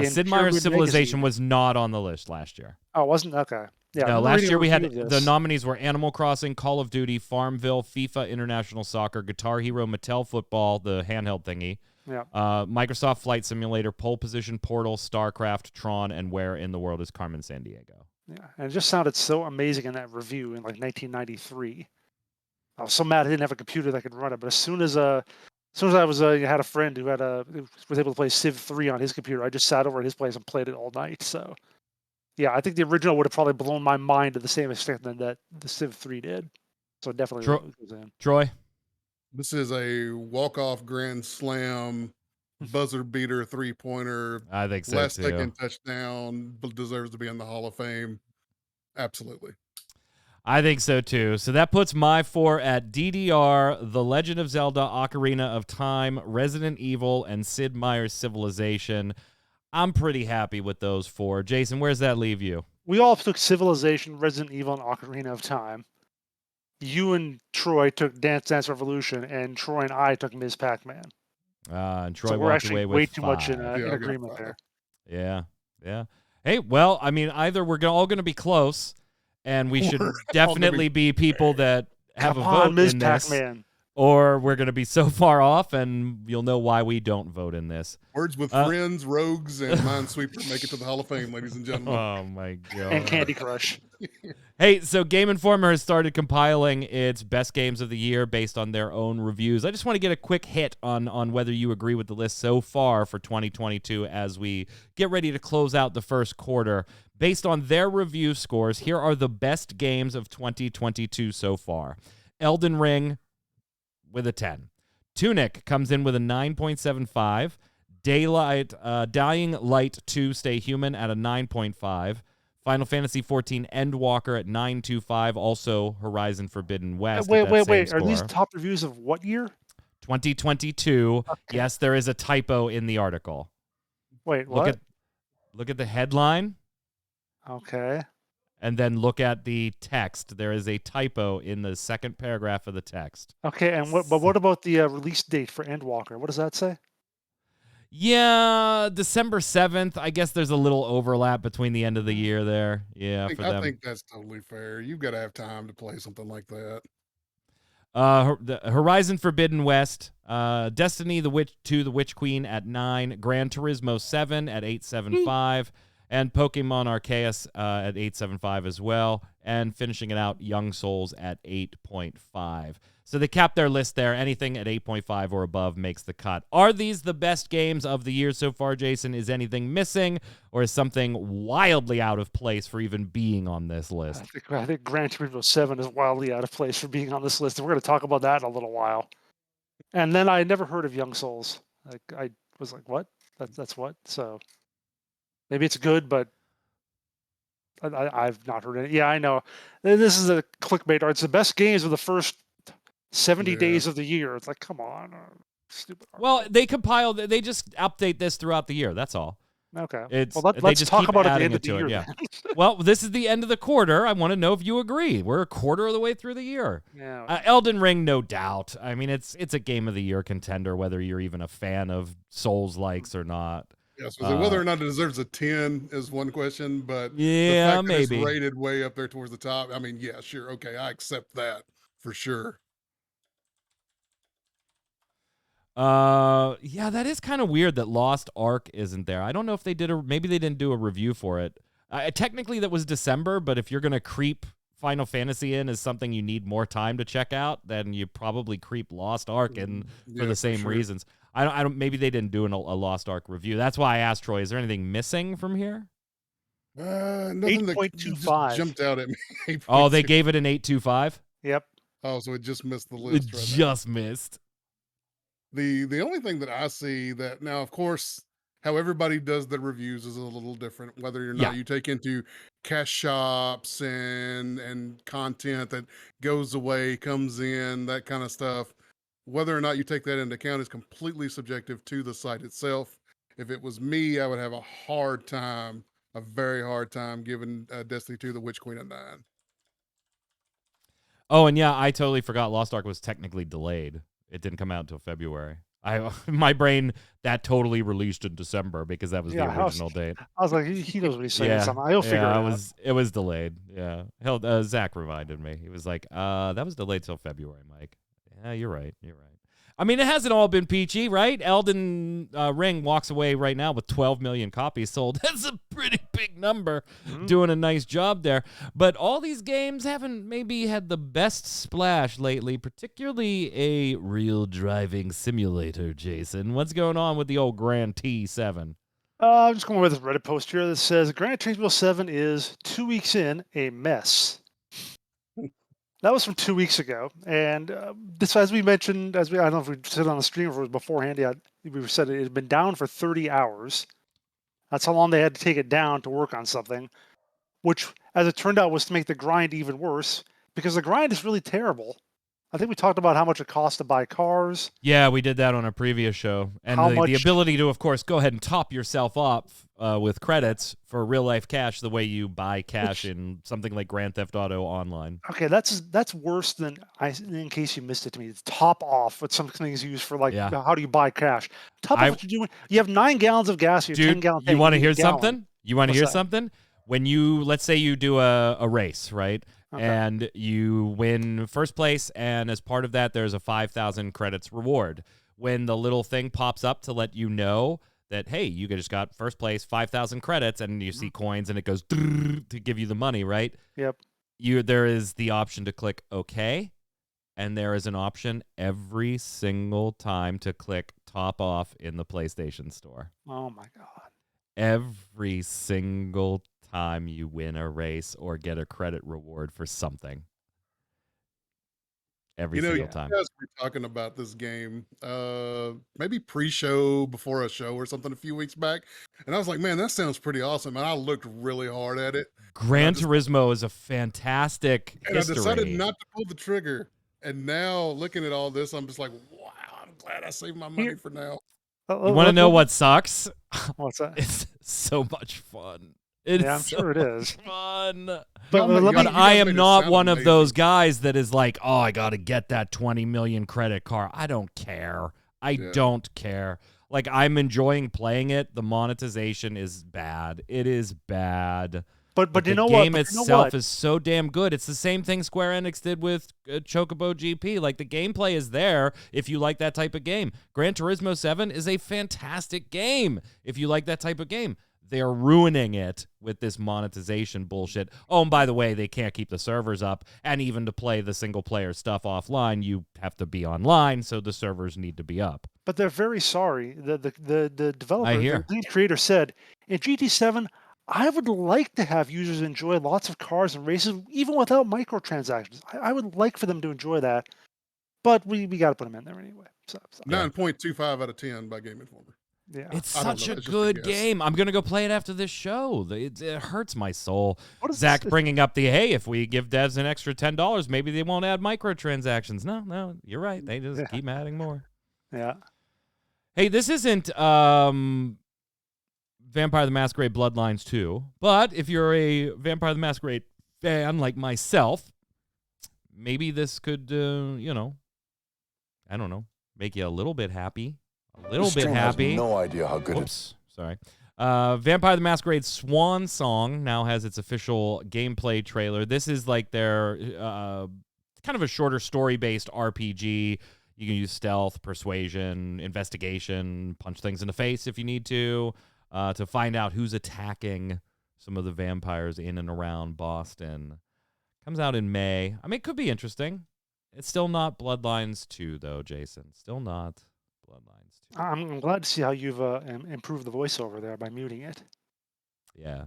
Sid Meier's Civilization was not on the list last year. Oh, it wasn't? Okay. Yeah. No, last year we had the nominees were Animal Crossing, Call of Duty, Farmville, FIFA International Soccer, Guitar Hero, Mattel Football, the handheld thingy, Yeah. Microsoft Flight Simulator, Pole Position, Portal, StarCraft, Tron, and Where in the World is Carmen Sandiego? Yeah, and it just sounded so amazing in that review in like 1993. I was so mad I didn't have a computer that could run it, but as soon as I had a friend who was able to play Civ 3 on his computer, I just sat over at his place and played it all night. So, yeah, I think the original would have probably blown my mind to the same extent that the Civ 3 did. So definitely goes in. Troy? This is a walk-off grand slam, buzzer beater, 3-pointer. I think so last too. second touchdown, deserves to be in the Hall of Fame. Absolutely. I think so too. So that puts my 4 at DDR, The Legend of Zelda, Ocarina of Time, Resident Evil, and Sid Meier's Civilization. I'm pretty happy with those 4. Jason, where's that leave you? We all took Civilization, Resident Evil, and Ocarina of Time. You and Troy took Dance Dance Revolution, and Troy and I took Ms. Pac-Man. And Troy So we're walked actually away with way too 5. much in agreement there. Yeah. Hey, well, I mean, either we're all going to be close, and we should definitely be people that have a vote in this, Pac-Man. or we're going to be so far off, and you'll know why we don't vote in this. Words with Friends, Rogues, and Minesweeper make it to the Hall of Fame, ladies and gentlemen. Oh, my God. And Candy Crush. Hey, so Game Informer has started compiling its best games of the year based on their own reviews. I just want to get a quick hit on whether you agree with the list so far for 2022 as we get ready to close out the first quarter. Based on their review scores, here are the best games of 2022 so far. Elden Ring with a 10. Tunic comes in with a 9.75. Dying Light 2 Stay Human at a 9.5. Final Fantasy XIV Endwalker at 9.25. Also Horizon Forbidden West. Wait. Are these top reviews of what year? 2022. Okay. Yes, there is a typo in the article. Wait, what? Look at the headline. Okay. And then look at the text. There is a typo in the second paragraph of the text. Okay, and what about the release date for Endwalker? What does that say? Yeah, December 7th. I guess there's a little overlap between the end of the year there. Yeah, I think that's totally fair. You've got to have time to play something like that. The Horizon Forbidden West, Destiny the Witch Queen at 9, Gran Turismo 7 at 8.75, and Pokemon Arceus at 8.75 as well, and finishing it out, Young Souls at 8.5. So they cap their list there. Anything at 8.5 or above makes the cut. Are these the best games of the year so far, Jason? Is anything missing, or is something wildly out of place for even being on this list? I think Gran Turismo 7 is wildly out of place for being on this list, and we're going to talk about that in a little while. And then I never heard of Young Souls. Like I was like, what? That's what? So maybe it's good, but I've not heard it. Yeah, I know. This is a clickbait art. It's the best games of the first 70 days of the year. It's like, come on. Stupid. Well, they just update this throughout the year. That's all. Okay. It's Well, they let's just talk keep about it at the adding end it of the to year it. Yeah. then. Well, this is the end of the quarter. I want to know if you agree. We're a quarter of the way through the year. Yeah. Elden Ring, no doubt. I mean, it's a game of the year contender, whether you're even a fan of Souls likes or not. Yes, whether or not it deserves a 10 is one question, but the Yeah, fact that it's maybe. rated way up there towards the top, I mean, yeah, sure, okay, I accept that for sure. Yeah, that is kind of weird that Lost Ark isn't there. I don't know if they maybe they didn't do a review for it. Technically, that was December, but if you're gonna creep Final Fantasy in as something you need more time to check out, then you probably creep Lost Ark in for Yeah, the same sure. reasons. I don't. Maybe they didn't do a Lost Ark review. That's why I asked Troy. Is there anything missing from here? Nothing that just 8.25. jumped out at me. Oh, they 8.2. gave it an 8.25. Yep. Oh, so it just missed the It list right now. just missed. The only thing that I see that now, of course, how everybody does their reviews is a little different. Whether or Yeah. not you take into cash shops and content that goes away, comes in, that kind of stuff. Whether or not you take that into account is completely subjective to the site itself. If it was me, I would have a very hard time giving Destiny 2 the Witch Queen a 9. Oh, and yeah, I totally forgot Lost Ark was technically delayed. It didn't come out until February. My brain, that totally released in December because that was the original date. I was like, he knows what he's saying. Yeah, Somehow. He'll figure it out. It was delayed. Yeah, hell, Zach reminded me. He was like, that was delayed till February, Mike. Yeah, you're right. I mean, it hasn't all been peachy, right? Elden Ring walks away right now with 12 million copies sold. That's a pretty big number. Doing a nice job there. But all these games haven't maybe had the best splash lately, particularly a real driving simulator, Jason. What's going on with the old Gran T7? I'm just going with this Reddit post here that says Gran Turismo 7 is 2 weeks in a mess. That was from 2 weeks ago, and this, as we mentioned, I don't know if we said on the stream or if it was beforehand. Yeah, we said it had been down for 30 hours. That's how long they had to take it down to work on something, which, as it turned out, was to make the grind even worse because the grind is really terrible. I think we talked about how much it costs to buy cars. Yeah, we did that on a previous show. And the ability to, of course, go ahead and top yourself up with credits for real-life cash the way you buy cash in something like Grand Theft Auto Online. Okay, that's worse than, in case you missed it to me, it's top off, what some things use for, like, how do you buy cash. Top off what you're doing. You have 9 gallons of gas, you have 10-gallon tank. You want to hear something? Something? When let's say you do a race, right? Okay. And you win first place, and as part of that, there's a 5,000 credits reward. When the little thing pops up to let you know that, hey, you just got first place, 5,000 credits, and you see coins, and it goes to give you the money, right? Yep. There is the option to click OK, and there is an option every single time to click top off in the PlayStation Store. Oh, my God. Every single time you win a race or get a credit reward for something. Every single time. You guys were talking about this game, maybe pre-show, before a show or something a few weeks back, and I was like, man, that sounds pretty awesome, and I looked really hard at it. Gran Turismo is a fantastic history. I decided not to pull the trigger, and now looking at all this, I'm just like, wow, I'm glad I saved my money for now. You want to know what sucks? What's that? It's so much fun. I'm sure it is fun. But I am not one of those guys that is like, oh, I got to get that 20 million credit car. I don't care. I don't care. Like, I'm enjoying playing it. The monetization is bad. It is bad. But you know what? The game itself is so damn good. It's the same thing Square Enix did with Chocobo GP. Like, the gameplay is there if you like that type of game. Gran Turismo 7 is a fantastic game if you like that type of game. They are ruining it with this monetization bullshit. Oh, and by the way, they can't keep the servers up. And even to play the single-player stuff offline, you have to be online, so the servers need to be up. But they're very sorry. The developer, the lead creator said, in GT7, I would like to have users enjoy lots of cars and races, even without microtransactions. I would like for them to enjoy that. But we got to put them in there anyway. So. 9.25 out of 10 by Game Informer. Yeah. It's such a good game. I'm going to go play it after this show. It hurts my soul. Zach bringing up if we give devs an extra $10, maybe they won't add microtransactions. No, you're right. They just keep adding more. Yeah. Hey, this isn't Vampire the Masquerade Bloodlines 2. But if you're a Vampire the Masquerade fan like myself, maybe this could, I don't know, make you a little bit happy. A little bit happy. Has no idea how good Oops, sorry. Vampire the Masquerade Swan Song now has its official gameplay trailer. This is like their kind of a shorter story-based RPG. You can use stealth, persuasion, investigation, punch things in the face if you need to find out who's attacking some of the vampires in and around Boston. Comes out in May. I mean, it could be interesting. It's still not Bloodlines 2, though, Jason. Still not Bloodlines 2. I'm glad to see how you've improved the voiceover there by muting it. Yeah.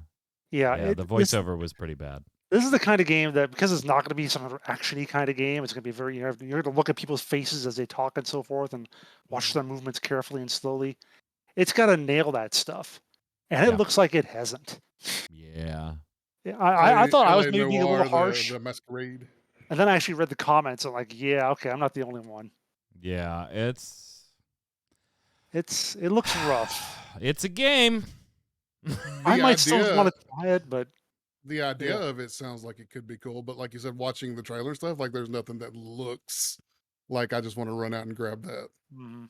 Yeah, The voiceover was pretty bad. This is the kind of game that, because it's not going to be some sort of action-y kind of game, it's going to be very, you're going to look at people's faces as they talk and so forth and watch their movements carefully and slowly. It's got to nail that stuff. And it looks like it hasn't. Yeah. I thought I was LA maybe being a little Noire, harsh. The Masquerade. And then I actually read the comments and like, yeah, okay, I'm not the only one. Yeah, it looks rough. It's a game. I might still want to try it, but the idea of it sounds like it could be cool. But like you said, watching the trailer stuff, like there's nothing that looks like I just want to run out and grab that. Mm-hmm.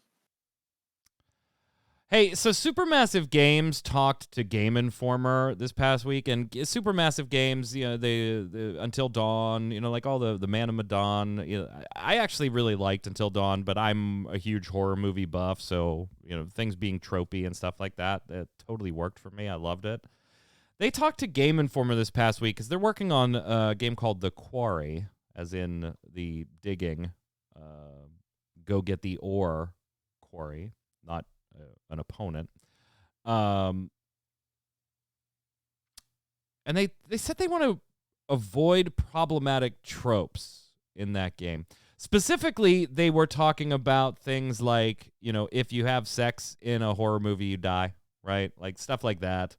Hey, so Supermassive Games talked to Game Informer this past week, and Supermassive Games, the Until Dawn, like all the Man of Medan. I actually really liked Until Dawn, but I'm a huge horror movie buff, so things being tropey and stuff like that totally worked for me. I loved it. They talked to Game Informer this past week because they're working on a game called The Quarry, as in the digging, go get the ore quarry, not an opponent. And they said they want to avoid problematic tropes in that game. Specifically, they were talking about things like, if you have sex in a horror movie, you die, right? Like stuff like that.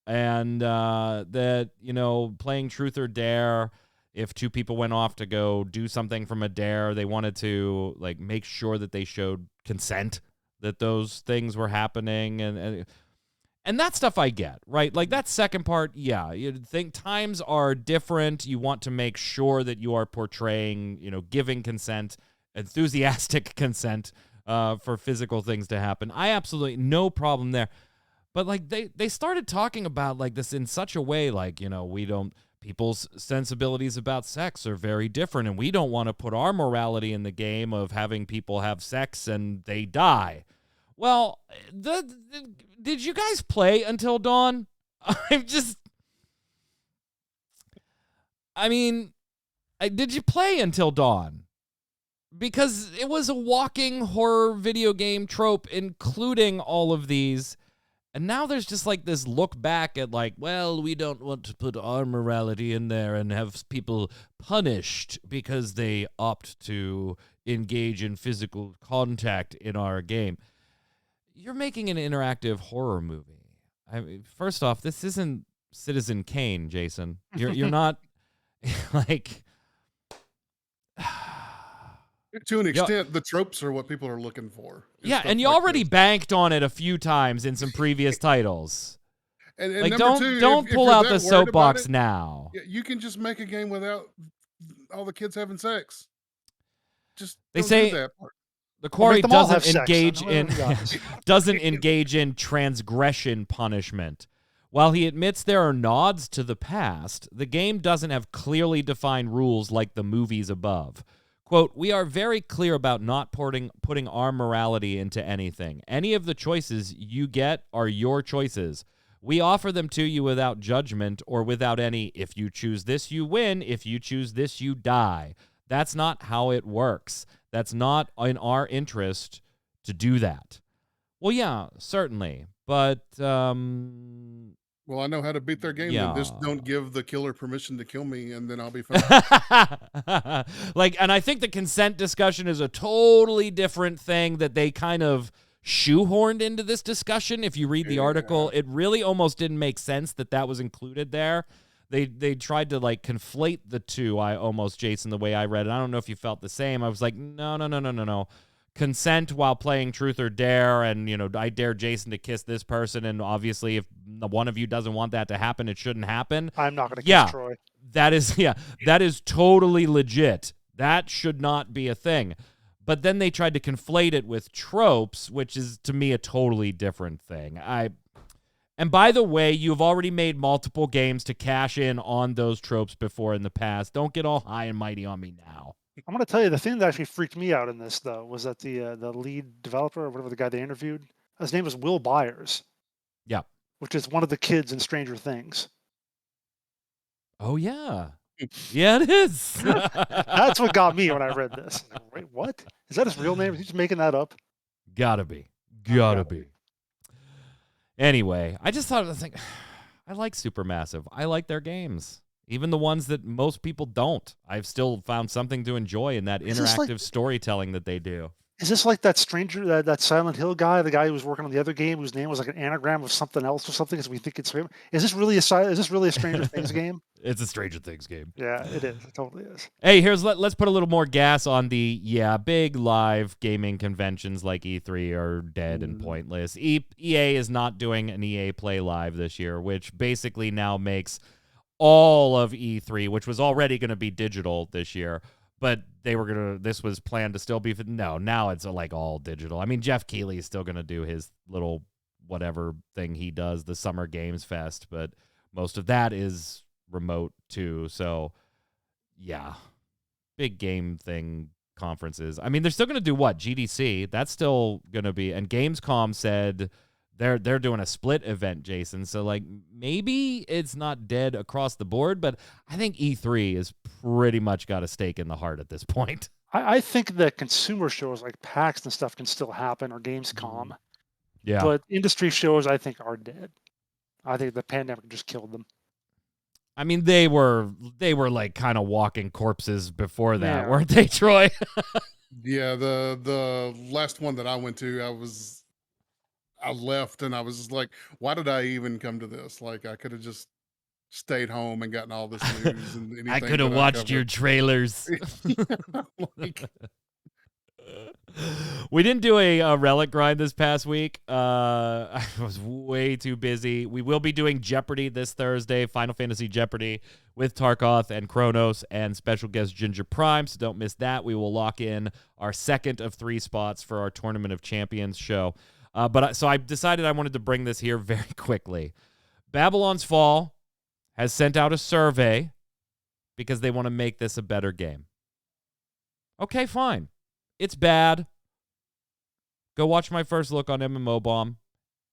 And that, playing Truth or Dare, if two people went off to go do something from a dare, they wanted to like make sure that they showed consent, that those things were happening, and that stuff I get, right? Like that second part, yeah, you think times are different. You want to make sure that you are portraying, giving consent, enthusiastic consent for physical things to happen. I absolutely no problem there. But like they started talking about like this in such a way, like, people's sensibilities about sex are very different, and we don't want to put our morality in the game of having people have sex and they die. Well, did you guys play Until Dawn? Did you play Until Dawn? Because it was a walking horror video game trope, including all of these. And now there's just like this look back at like, well, we don't want to put our morality in there and have people punished because they opt to engage in physical contact in our game. You're making an interactive horror movie. I mean, first off, this isn't Citizen Kane, Jason. You're not like. To an extent, the tropes are what people are looking for. Yeah, and you already banked on it a few times in some previous titles. And like, number two, don't if pull you're out that the worried soapbox about it, now. You can just make a game without all the kids having sex. Just they don't say do that part. The Quarry doesn't engage engage in transgression punishment. While he admits there are nods to the past, the game doesn't have clearly defined rules like the movies above. Quote, we are very clear about not putting our morality into anything. Any of the choices you get are your choices. We offer them to you without judgment or without any, if you choose this, you win. If you choose this, you die. That's not how it works. That's not in our interest to do that. Well, yeah, certainly. But, well, I know how to beat their game. Yeah. Then just don't give the killer permission to kill me, and then I'll be fine. And I think the consent discussion is a totally different thing that they kind of shoehorned into this discussion. If you read the article, it really almost didn't make sense that was included there. They tried to like conflate the two. Jason, the way I read it. I don't know if you felt the same. I was like, no. consent while playing Truth or Dare, and I dare Jason to kiss this person, and obviously if one of you doesn't want that to happen, it shouldn't happen. I'm not going to kiss Troy. That is totally legit. That should not be a thing. But then they tried to conflate it with tropes, which is to me a totally different thing. And by the way, you've already made multiple games to cash in on those tropes before in the past. Don't get all high and mighty on me now. I'm going to tell you, the thing that actually freaked me out in this, though, was that the lead developer, or whatever the guy they interviewed, his name was Will Byers. Yeah. Which is one of the kids in Stranger Things. Oh, yeah. Yeah, it is. That's what got me when I read this. Like, wait, what? Is that his real name? Is he just making that up? Gotta be. Anyway, I just thought, I like Supermassive. I like their games. Even the ones that most people don't. I've still found something to enjoy in that interactive storytelling that they do. Is this like that stranger, that Silent Hill guy, the guy who was working on the other game, whose name was like an anagram of something else or something, as we think it's him? Is this really a Stranger Things game? It's a Stranger Things game. Yeah, it is. It totally is. Hey, let's put a little more gas on the big live gaming conventions like E3 are dead and pointless. EA is not doing an EA Play Live this year, which basically now makes all of E3, which was already going to be digital this year. But this was planned to still be, now it's like all digital. I mean, Jeff Keighley is still going to do his little whatever thing he does, the Summer Games Fest, but most of that is remote too. So yeah, big game thing conferences. I mean, they're still going to do what? GDC, that's still going to be, and Gamescom said they're doing a split event, Jason. So like maybe it's not dead across the board, but I think E3 is pretty much got a stake in the heart at this point. I think that consumer shows like PAX and stuff can still happen, or Gamescom. Yeah. But industry shows, I think, are dead. I think the pandemic just killed them. I mean, they were like kind of walking corpses before that, weren't they, Troy? Yeah, the last one that I went to, I left and I was just like, why did I even come to this? Like, I could have just stayed home and gotten all this news and anything. I could have watched your trailers. We didn't do a relic grind this past week. I was way too busy. We will be doing Jeopardy this Thursday, Final Fantasy Jeopardy with Tarkoth and Kronos and special guest Ginger Prime, so don't miss that. We will lock in our second of 3 spots for our Tournament of Champions show. So I decided I wanted to bring this here very quickly. Babylon's Fall has sent out a survey because they want to make this a better game. Okay, fine. It's bad. Go watch my first look on MMO Bomb.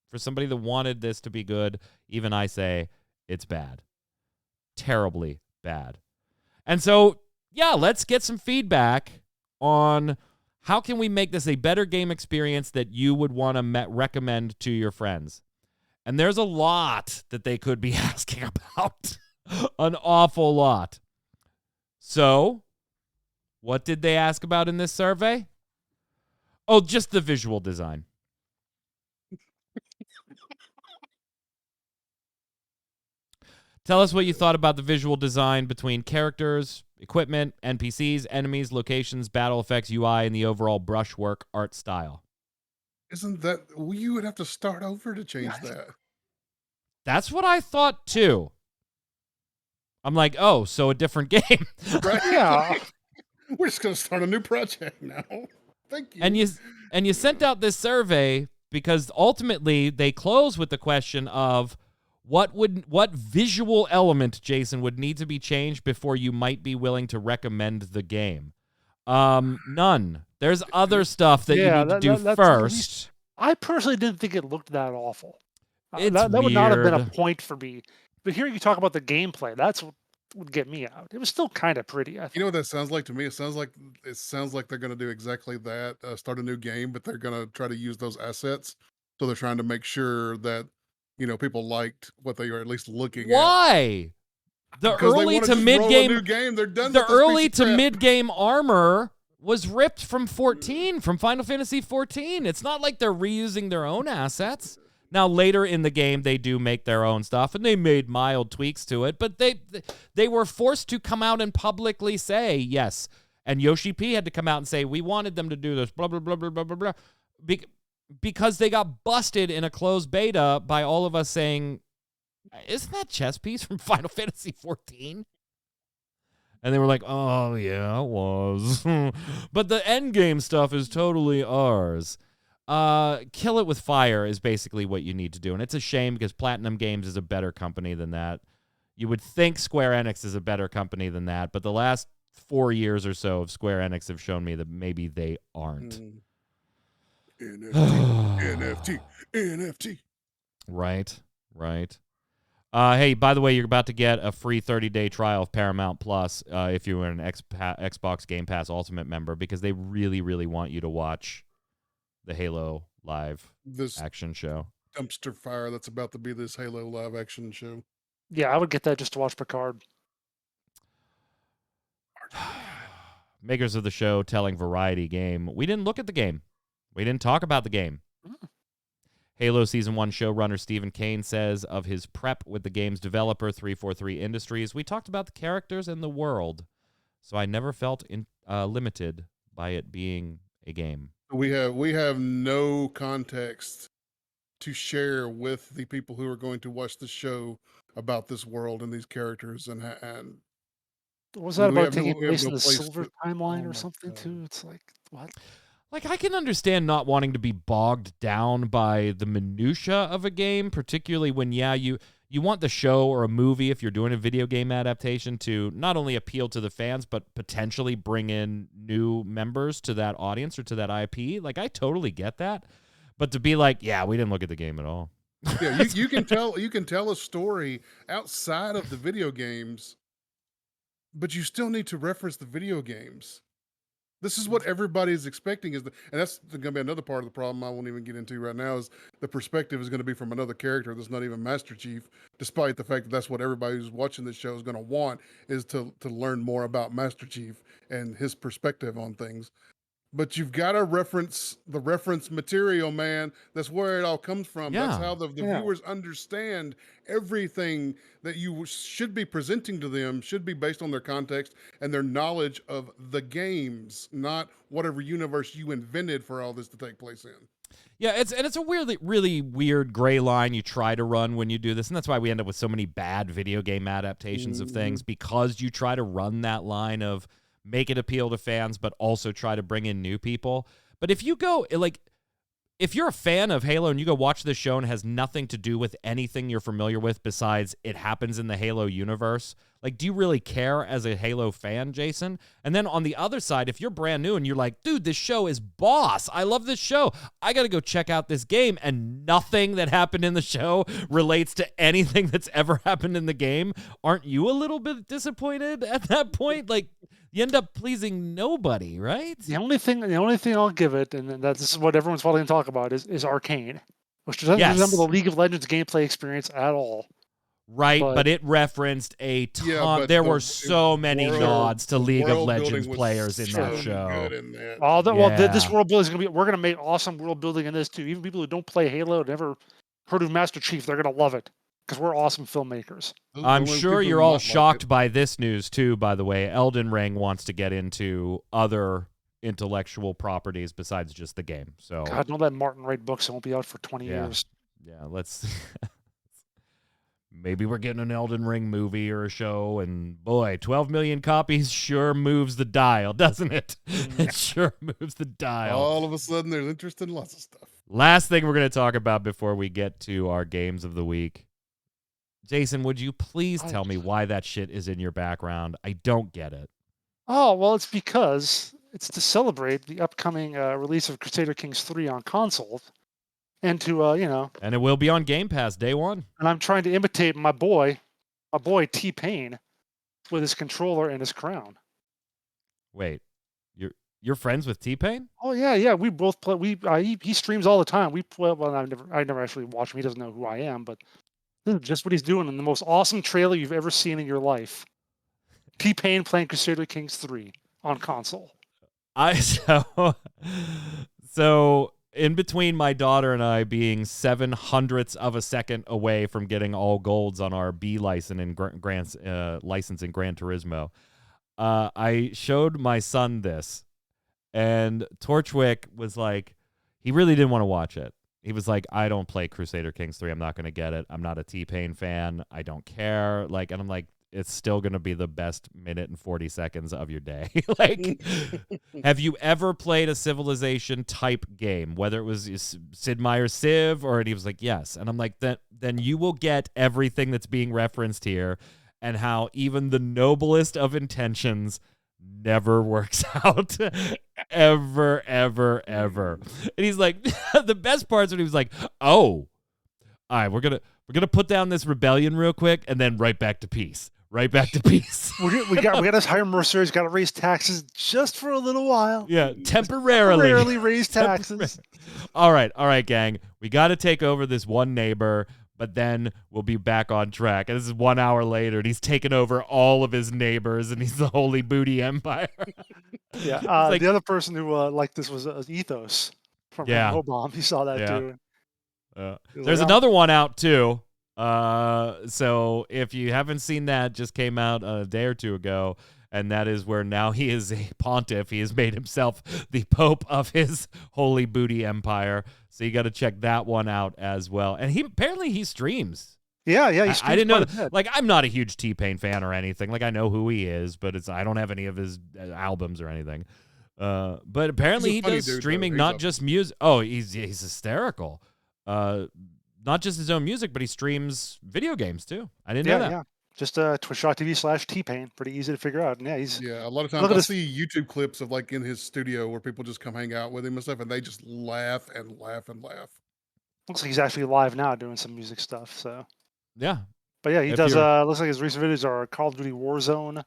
For somebody that wanted this to be good, even I say it's bad. Terribly bad. And so, let's get some feedback on how can we make this a better game experience that you would want to recommend to your friends. And there's a lot that they could be asking about. An awful lot. So, what did they ask about in this survey? Oh, just the visual design. Tell us what you thought about the visual design between characters, equipment, NPCs, enemies, locations, battle effects, UI, and the overall brushwork art style. Isn't that, you would have to start over to change that. That's what I thought too. I'm like, oh, so a different game. Right? Yeah. We're just going to start a new project now. Thank you. And you sent out this survey because ultimately they close with the question of what visual element, Jason, would need to be changed before you might be willing to recommend the game. None. There's other stuff that you need to do first. I personally didn't think it looked that awful. That would not have been a point for me. But hearing you talk about the gameplay, that's what would get me out. It was still kind of pretty, I think. You know what that sounds like to me? It sounds like they're going to do exactly that, start a new game, but they're going to try to use those assets. So they're trying to make sure that, people liked what they were at least looking at. Why? The early to mid-game game, they're done. The early to mid-game armor was ripped from 14, from Final Fantasy 14. It's not like they're reusing their own assets. Now, later in the game, they do make their own stuff, and they made mild tweaks to it, but they were forced to come out and publicly say, yes, And Yoshi P had to come out and say, we wanted them to do this, blah, blah, blah, blah, blah, blah, blah. Because they got busted in a closed beta by all of us saying, isn't that chess piece from Final Fantasy XIV? And they were like, oh, yeah, it was. But the endgame stuff is totally ours. Kill it with fire is basically what you need to do. And it's a shame because Platinum Games is a better company than that. You would think Square Enix is a better company than that, but the last 4 years or so of Square Enix have shown me that maybe they aren't. NFT. Right. Hey, by the way, you're about to get a free 30-day trial of Paramount Plus if you're an Xbox Game Pass Ultimate member, because they really, really want you to watch the Halo live action show. Dumpster fire that's about to be this Halo live action show. Yeah, I would get that just to watch Picard. Makers of the show telling Variety Game, we didn't look at the game. We didn't talk about the game. Halo Season 1 showrunner Stephen Kane says of his prep with the game's developer, 343 Industries, we talked about the characters and the world, so I never felt limited by it being a game. We have no context to share with the people who are going to watch the show about this world and these characters, and was that about taking we have place no in the place Silver to- timeline Oh or my something God. too? It's like, what? Like, I can understand not wanting to be bogged down by the minutia of a game, particularly when, you want the show or a movie, if you're doing a video game adaptation, to not only appeal to the fans, but potentially bring in new members to that audience or to that IP. Like, I totally get that. But to be like, yeah, we didn't look at the game at all. Yeah, you can tell a story outside of the video games, but you still need to reference the video games. This is what everybody is expecting, and that's going to be another part of the problem I won't even get into right now, is the perspective is going to be from another character that's not even Master Chief, despite the fact that that's what everybody who's watching this show is going to want, is to learn more about Master Chief and his perspective on things. But you've got to reference the reference material, man. That's where it all comes from. Yeah. That's how the viewers understand everything that you should be presenting to them should be based on their context and their knowledge of the games, not whatever universe you invented for all this to take place in. Yeah, it's a really weird gray line you try to run when you do this, and that's why we end up with so many bad video game adaptations of things, because you try to run that line of make it appeal to fans, but also try to bring in new people. But if you go, like, if you're a fan of Halo and you go watch this show and it has nothing to do with anything you're familiar with besides it happens in the Halo universe, like, do you really care as a Halo fan, Jason? And then on the other side, if you're brand new and you're like, dude, this show is boss, I love this show, I got to go check out this game, and nothing that happened in the show relates to anything that's ever happened in the game, aren't you a little bit disappointed at that point? Like, you end up pleasing nobody, right? The only thing I'll give it, and this is what everyone's probably going to talk about, is Arcane, which doesn't resemble the League of Legends gameplay experience at all. Right, but it referenced a ton. Yeah, there were so many nods to League of world Legends building was players in that so show. good in that. Well, this world building is going to be. We're going to make awesome world building in this too. Even people who don't play Halo, never heard of Master Chief, they're going to love it because we're awesome filmmakers. I'm sure you're all shocked by this news too, by the way. Elden Ring wants to get into other intellectual properties besides just the game. So God, don't let Martin write books. It won't be out for 20 years. Yeah, let's maybe we're getting an Elden Ring movie or a show, and boy, 12 million copies sure moves the dial, doesn't it? It sure moves the dial. All of a sudden, there's interest in lots of stuff. Last thing we're going to talk about before we get to our games of the week. Jason, would you please tell me why that shit is in your background? I don't get it. Oh, well, it's because it's to celebrate the upcoming release of Crusader Kings 3 on console. And to, And it will be on Game Pass day one. And I'm trying to imitate my boy T-Pain with his controller and his crown. Wait, you're friends with T-Pain? Oh yeah. We both play. He streams all the time. We play. Well, I never actually watch him. He doesn't know who I am, but this is just what he's doing in the most awesome trailer you've ever seen in your life. T-Pain playing Crusader Kings 3 on console. So in between my daughter and I being 0.07 of a second away from getting all golds on our B license in license in Gran Turismo, I showed my son this, and Torchwick was like, he really didn't want to watch it. He was like, I don't play Crusader Kings 3. I'm not going to get it. I'm not a T-Pain fan. I don't care. Like, and I'm like, it's still going to be the best minute and 40 seconds of your day. Like, have you ever played a Civilization type game, whether it was Sid Meier's Civ, or, and he was like, yes. And I'm like, then you will get everything that's being referenced here, and how even the noblest of intentions never works out. Ever, ever, ever. And he's like, the best parts when he was like, oh, all right, we're gonna put down this rebellion real quick and then right back to peace. Right back to peace. we got to hire mercenaries. Got to raise taxes just for a little while. Yeah, temporarily. Temporarily raise taxes. All right, gang. We got to take over this one neighbor, but then we'll be back on track. And this is 1 hour later, and he's taken over all of his neighbors, and he's the Holy Booty Empire. Yeah. like, the other person who liked this was Ethos from Mobomb. He saw that too. There's another one out too. So if you haven't seen that, just came out a day or two ago, and that is where now he is a pontiff. He has made himself the pope of his Holy Booty Empire. So you got to check that one out as well. And he streams. Yeah. I didn't know that. Like, I'm not a huge T-Pain fan or anything. Like, I know who he is, but I don't have any of his albums or anything. But apparently he does streaming, not just music. Oh, he's hysterical. Not just his own music, but he streams video games too. I didn't know that. Yeah. Just twitch.tv/Tpain. Pretty easy to figure out. And a lot of times I see YouTube clips of like in his studio where people just come hang out with him and stuff, and they just laugh and laugh and laugh. Looks like he's actually live now doing some music stuff. So yeah, but yeah, he does. Looks like his recent videos are Call of Duty Warzone,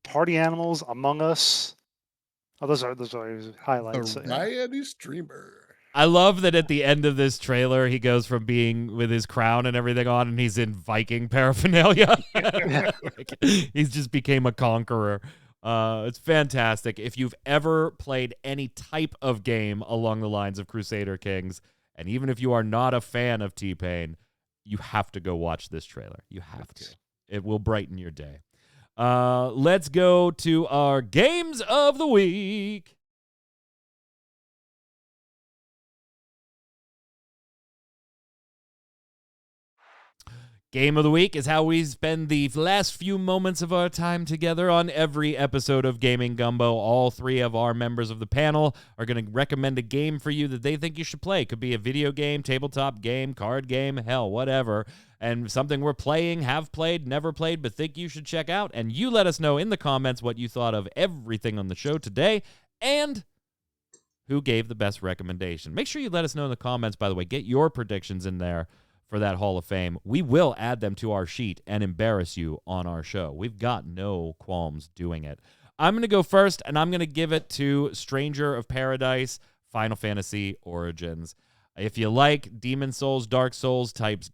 Party Animals, Among Us. Oh, those are his highlights. A variety streamer. I love that at the end of this trailer, he goes from being with his crown and everything on, and he's in Viking paraphernalia. Like, he's just became a conqueror. It's fantastic. If you've ever played any type of game along the lines of Crusader Kings, and even if you are not a fan of T-Pain, you have to go watch this trailer. You have to. It will brighten your day. Let's go to our games of the week. Game of the Week is how we spend the last few moments of our time together on every episode of Gaming Gumbo. All three of our members of the panel are going to recommend a game for you that they think you should play. It could be a video game, tabletop game, card game, hell, whatever. And something we're playing, have played, never played, but think you should check out. And you let us know in the comments what you thought of everything on the show today and who gave the best recommendation. Make sure you let us know in the comments, by the way. Get your predictions in there for that Hall of Fame. We will add them to our sheet and embarrass you on our show. We've got no qualms doing it. I'm going to go first, and I'm going to give it to Stranger of Paradise, Final Fantasy Origins. If you like Demon Souls, Dark Souls type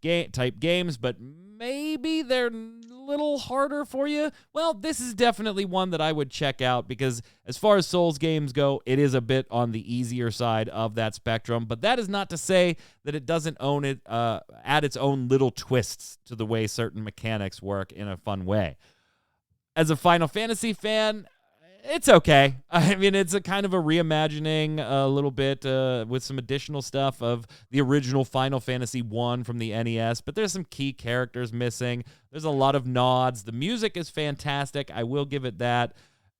games, but maybe they're a little harder for you, well, this is definitely one that I would check out, because as far as Souls games go, it is a bit on the easier side of that spectrum. But that is not to say that it doesn't add its own little twists to the way certain mechanics work in a fun way. As a Final Fantasy fan, it's okay. I mean, it's a kind of a reimagining a little bit with some additional stuff of the original Final Fantasy 1 from the NES, but there's some key characters missing. There's a lot of nods. The music is fantastic. I will give it that.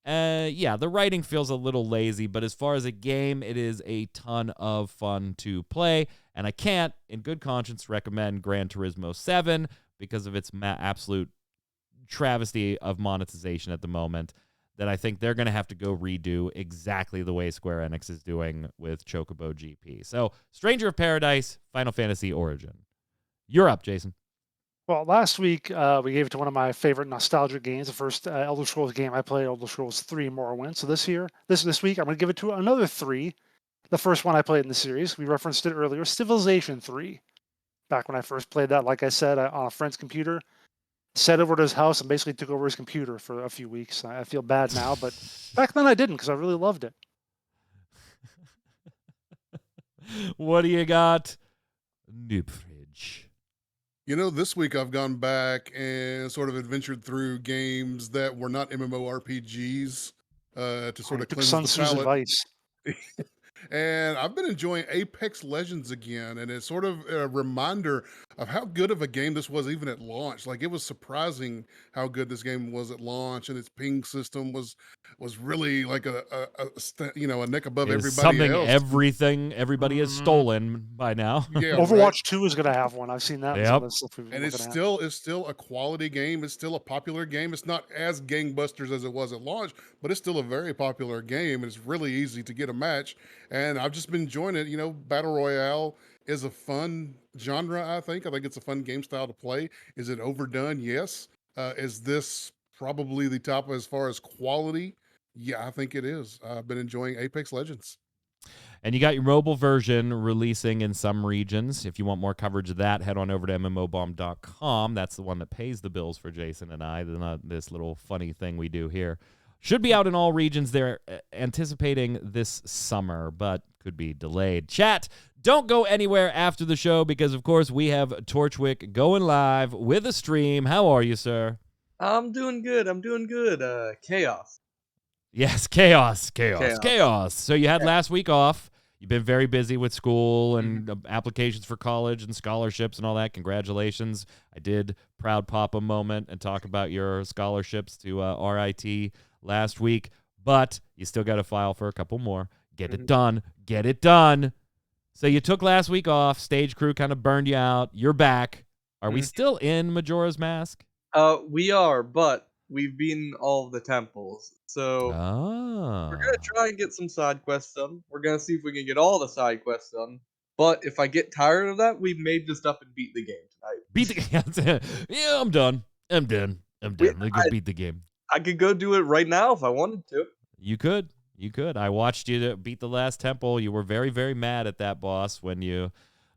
Yeah, the writing feels a little lazy, but as far as a game, it is a ton of fun to play, and I can't, in good conscience, recommend Gran Turismo 7 because of its absolute travesty of monetization at the moment, that I think they're going to have to go redo exactly the way Square Enix is doing with Chocobo GP. So, Stranger of Paradise, Final Fantasy Origin. You're up, Jason. Well, last week we gave it to one of my favorite nostalgic games, the first Elder Scrolls game I played, Elder Scrolls 3 Morrowind. So this week, I'm going to give it to another 3. The first one I played in the series, we referenced it earlier, Civilization 3. Back when I first played that, like I said, on a friend's computer. Set over to his house and basically took over his computer for a few weeks. I feel bad now, but back then I didn't, because I really loved it. What do you got? Noob Fridge. This week I've gone back and sort of adventured through games that were not MMORPGs to sort I of took cleanse Sun the Tzu's palate. advice. And I've been enjoying Apex Legends again, and it's sort of a reminder of how good of a game this was even at launch. Like, it was surprising how good this game was at launch, and its ping system was really like a neck above Is everybody something else. everybody has stolen by now. Yeah, right. Overwatch 2 is going to have one. I've seen that in some Yep. of the stuff we've been And it's looking at. still a quality game. It's still a popular game. It's not as gangbusters as it was at launch, but it's still a very popular game. It's really easy to get a match, and I've just been enjoying it. Battle Royale is a fun genre. I think it's a fun game style to play. Is it overdone? Yes. Is this probably the top as far as quality? Yeah, I think it is. I've been enjoying Apex Legends. And you got your mobile version releasing in some regions. If you want more coverage of that, head on over to mmobomb.com. That's the one that pays the bills for Jason and I, not this little funny thing we do here. Should be out in all regions. They're anticipating this summer, but could be delayed. Chat, don't go anywhere after the show because, of course, we have Torchwick going live with a stream. How are you, sir? I'm doing good. Chaos. Yes, chaos. So you had last week off. You've been very busy with school and applications for college and scholarships and all that. Congratulations. I did proud papa moment and talk about your scholarships to RIT last week, but you still got to file for a couple more. Get it done. Get it done. So you took last week off. Stage crew kind of burned you out. You're back. Are we still in Majora's Mask? We are, but we've beaten all of the temples. So we're going to try and get some side quests done. We're going to see if we can get all the side quests done. But if I get tired of that, we may just up and beat the game tonight. Beat the game. Yeah, I'm done. Let's go beat the game. I could go do it right now if I wanted to. You could. I watched you beat the last temple. You were very, very mad at that boss when you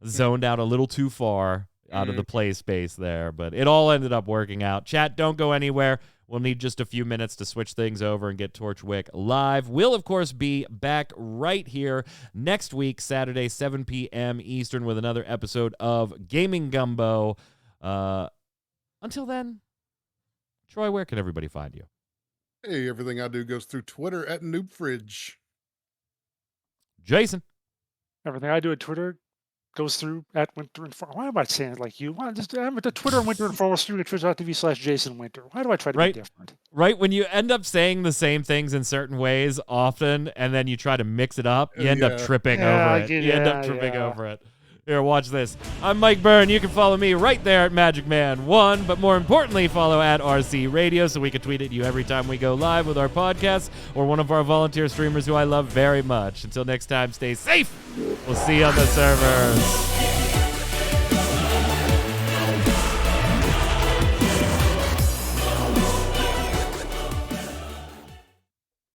zoned out a little too far out of the play space there. But it all ended up working out. Chat, don't go anywhere. We'll need just a few minutes to switch things over and get Torchwick live. We'll, of course, be back right here next week, Saturday, 7 p.m. Eastern, with another episode of Gaming Gumbo. Until then, Troy, where can everybody find you? Hey, everything I do goes through Twitter at NoobFridge. Jason. Everything I do at Twitter goes through at Winter and Why am I saying it like you? Why just I'm at the Twitter and Winter and Fall stream at twitch.tv/Jason Winter. Why do I try to be different? Right, when you end up saying the same things in certain ways often, and then you try to mix it up, you end up tripping over it. You end up tripping over it. Here, watch this. I'm Mike Byrne. You can follow me right there at MagicMan1, but more importantly, follow at RC Radio so we can tweet at you every time we go live with our podcast or one of our volunteer streamers who I love very much. Until next time, stay safe. We'll see you on the servers.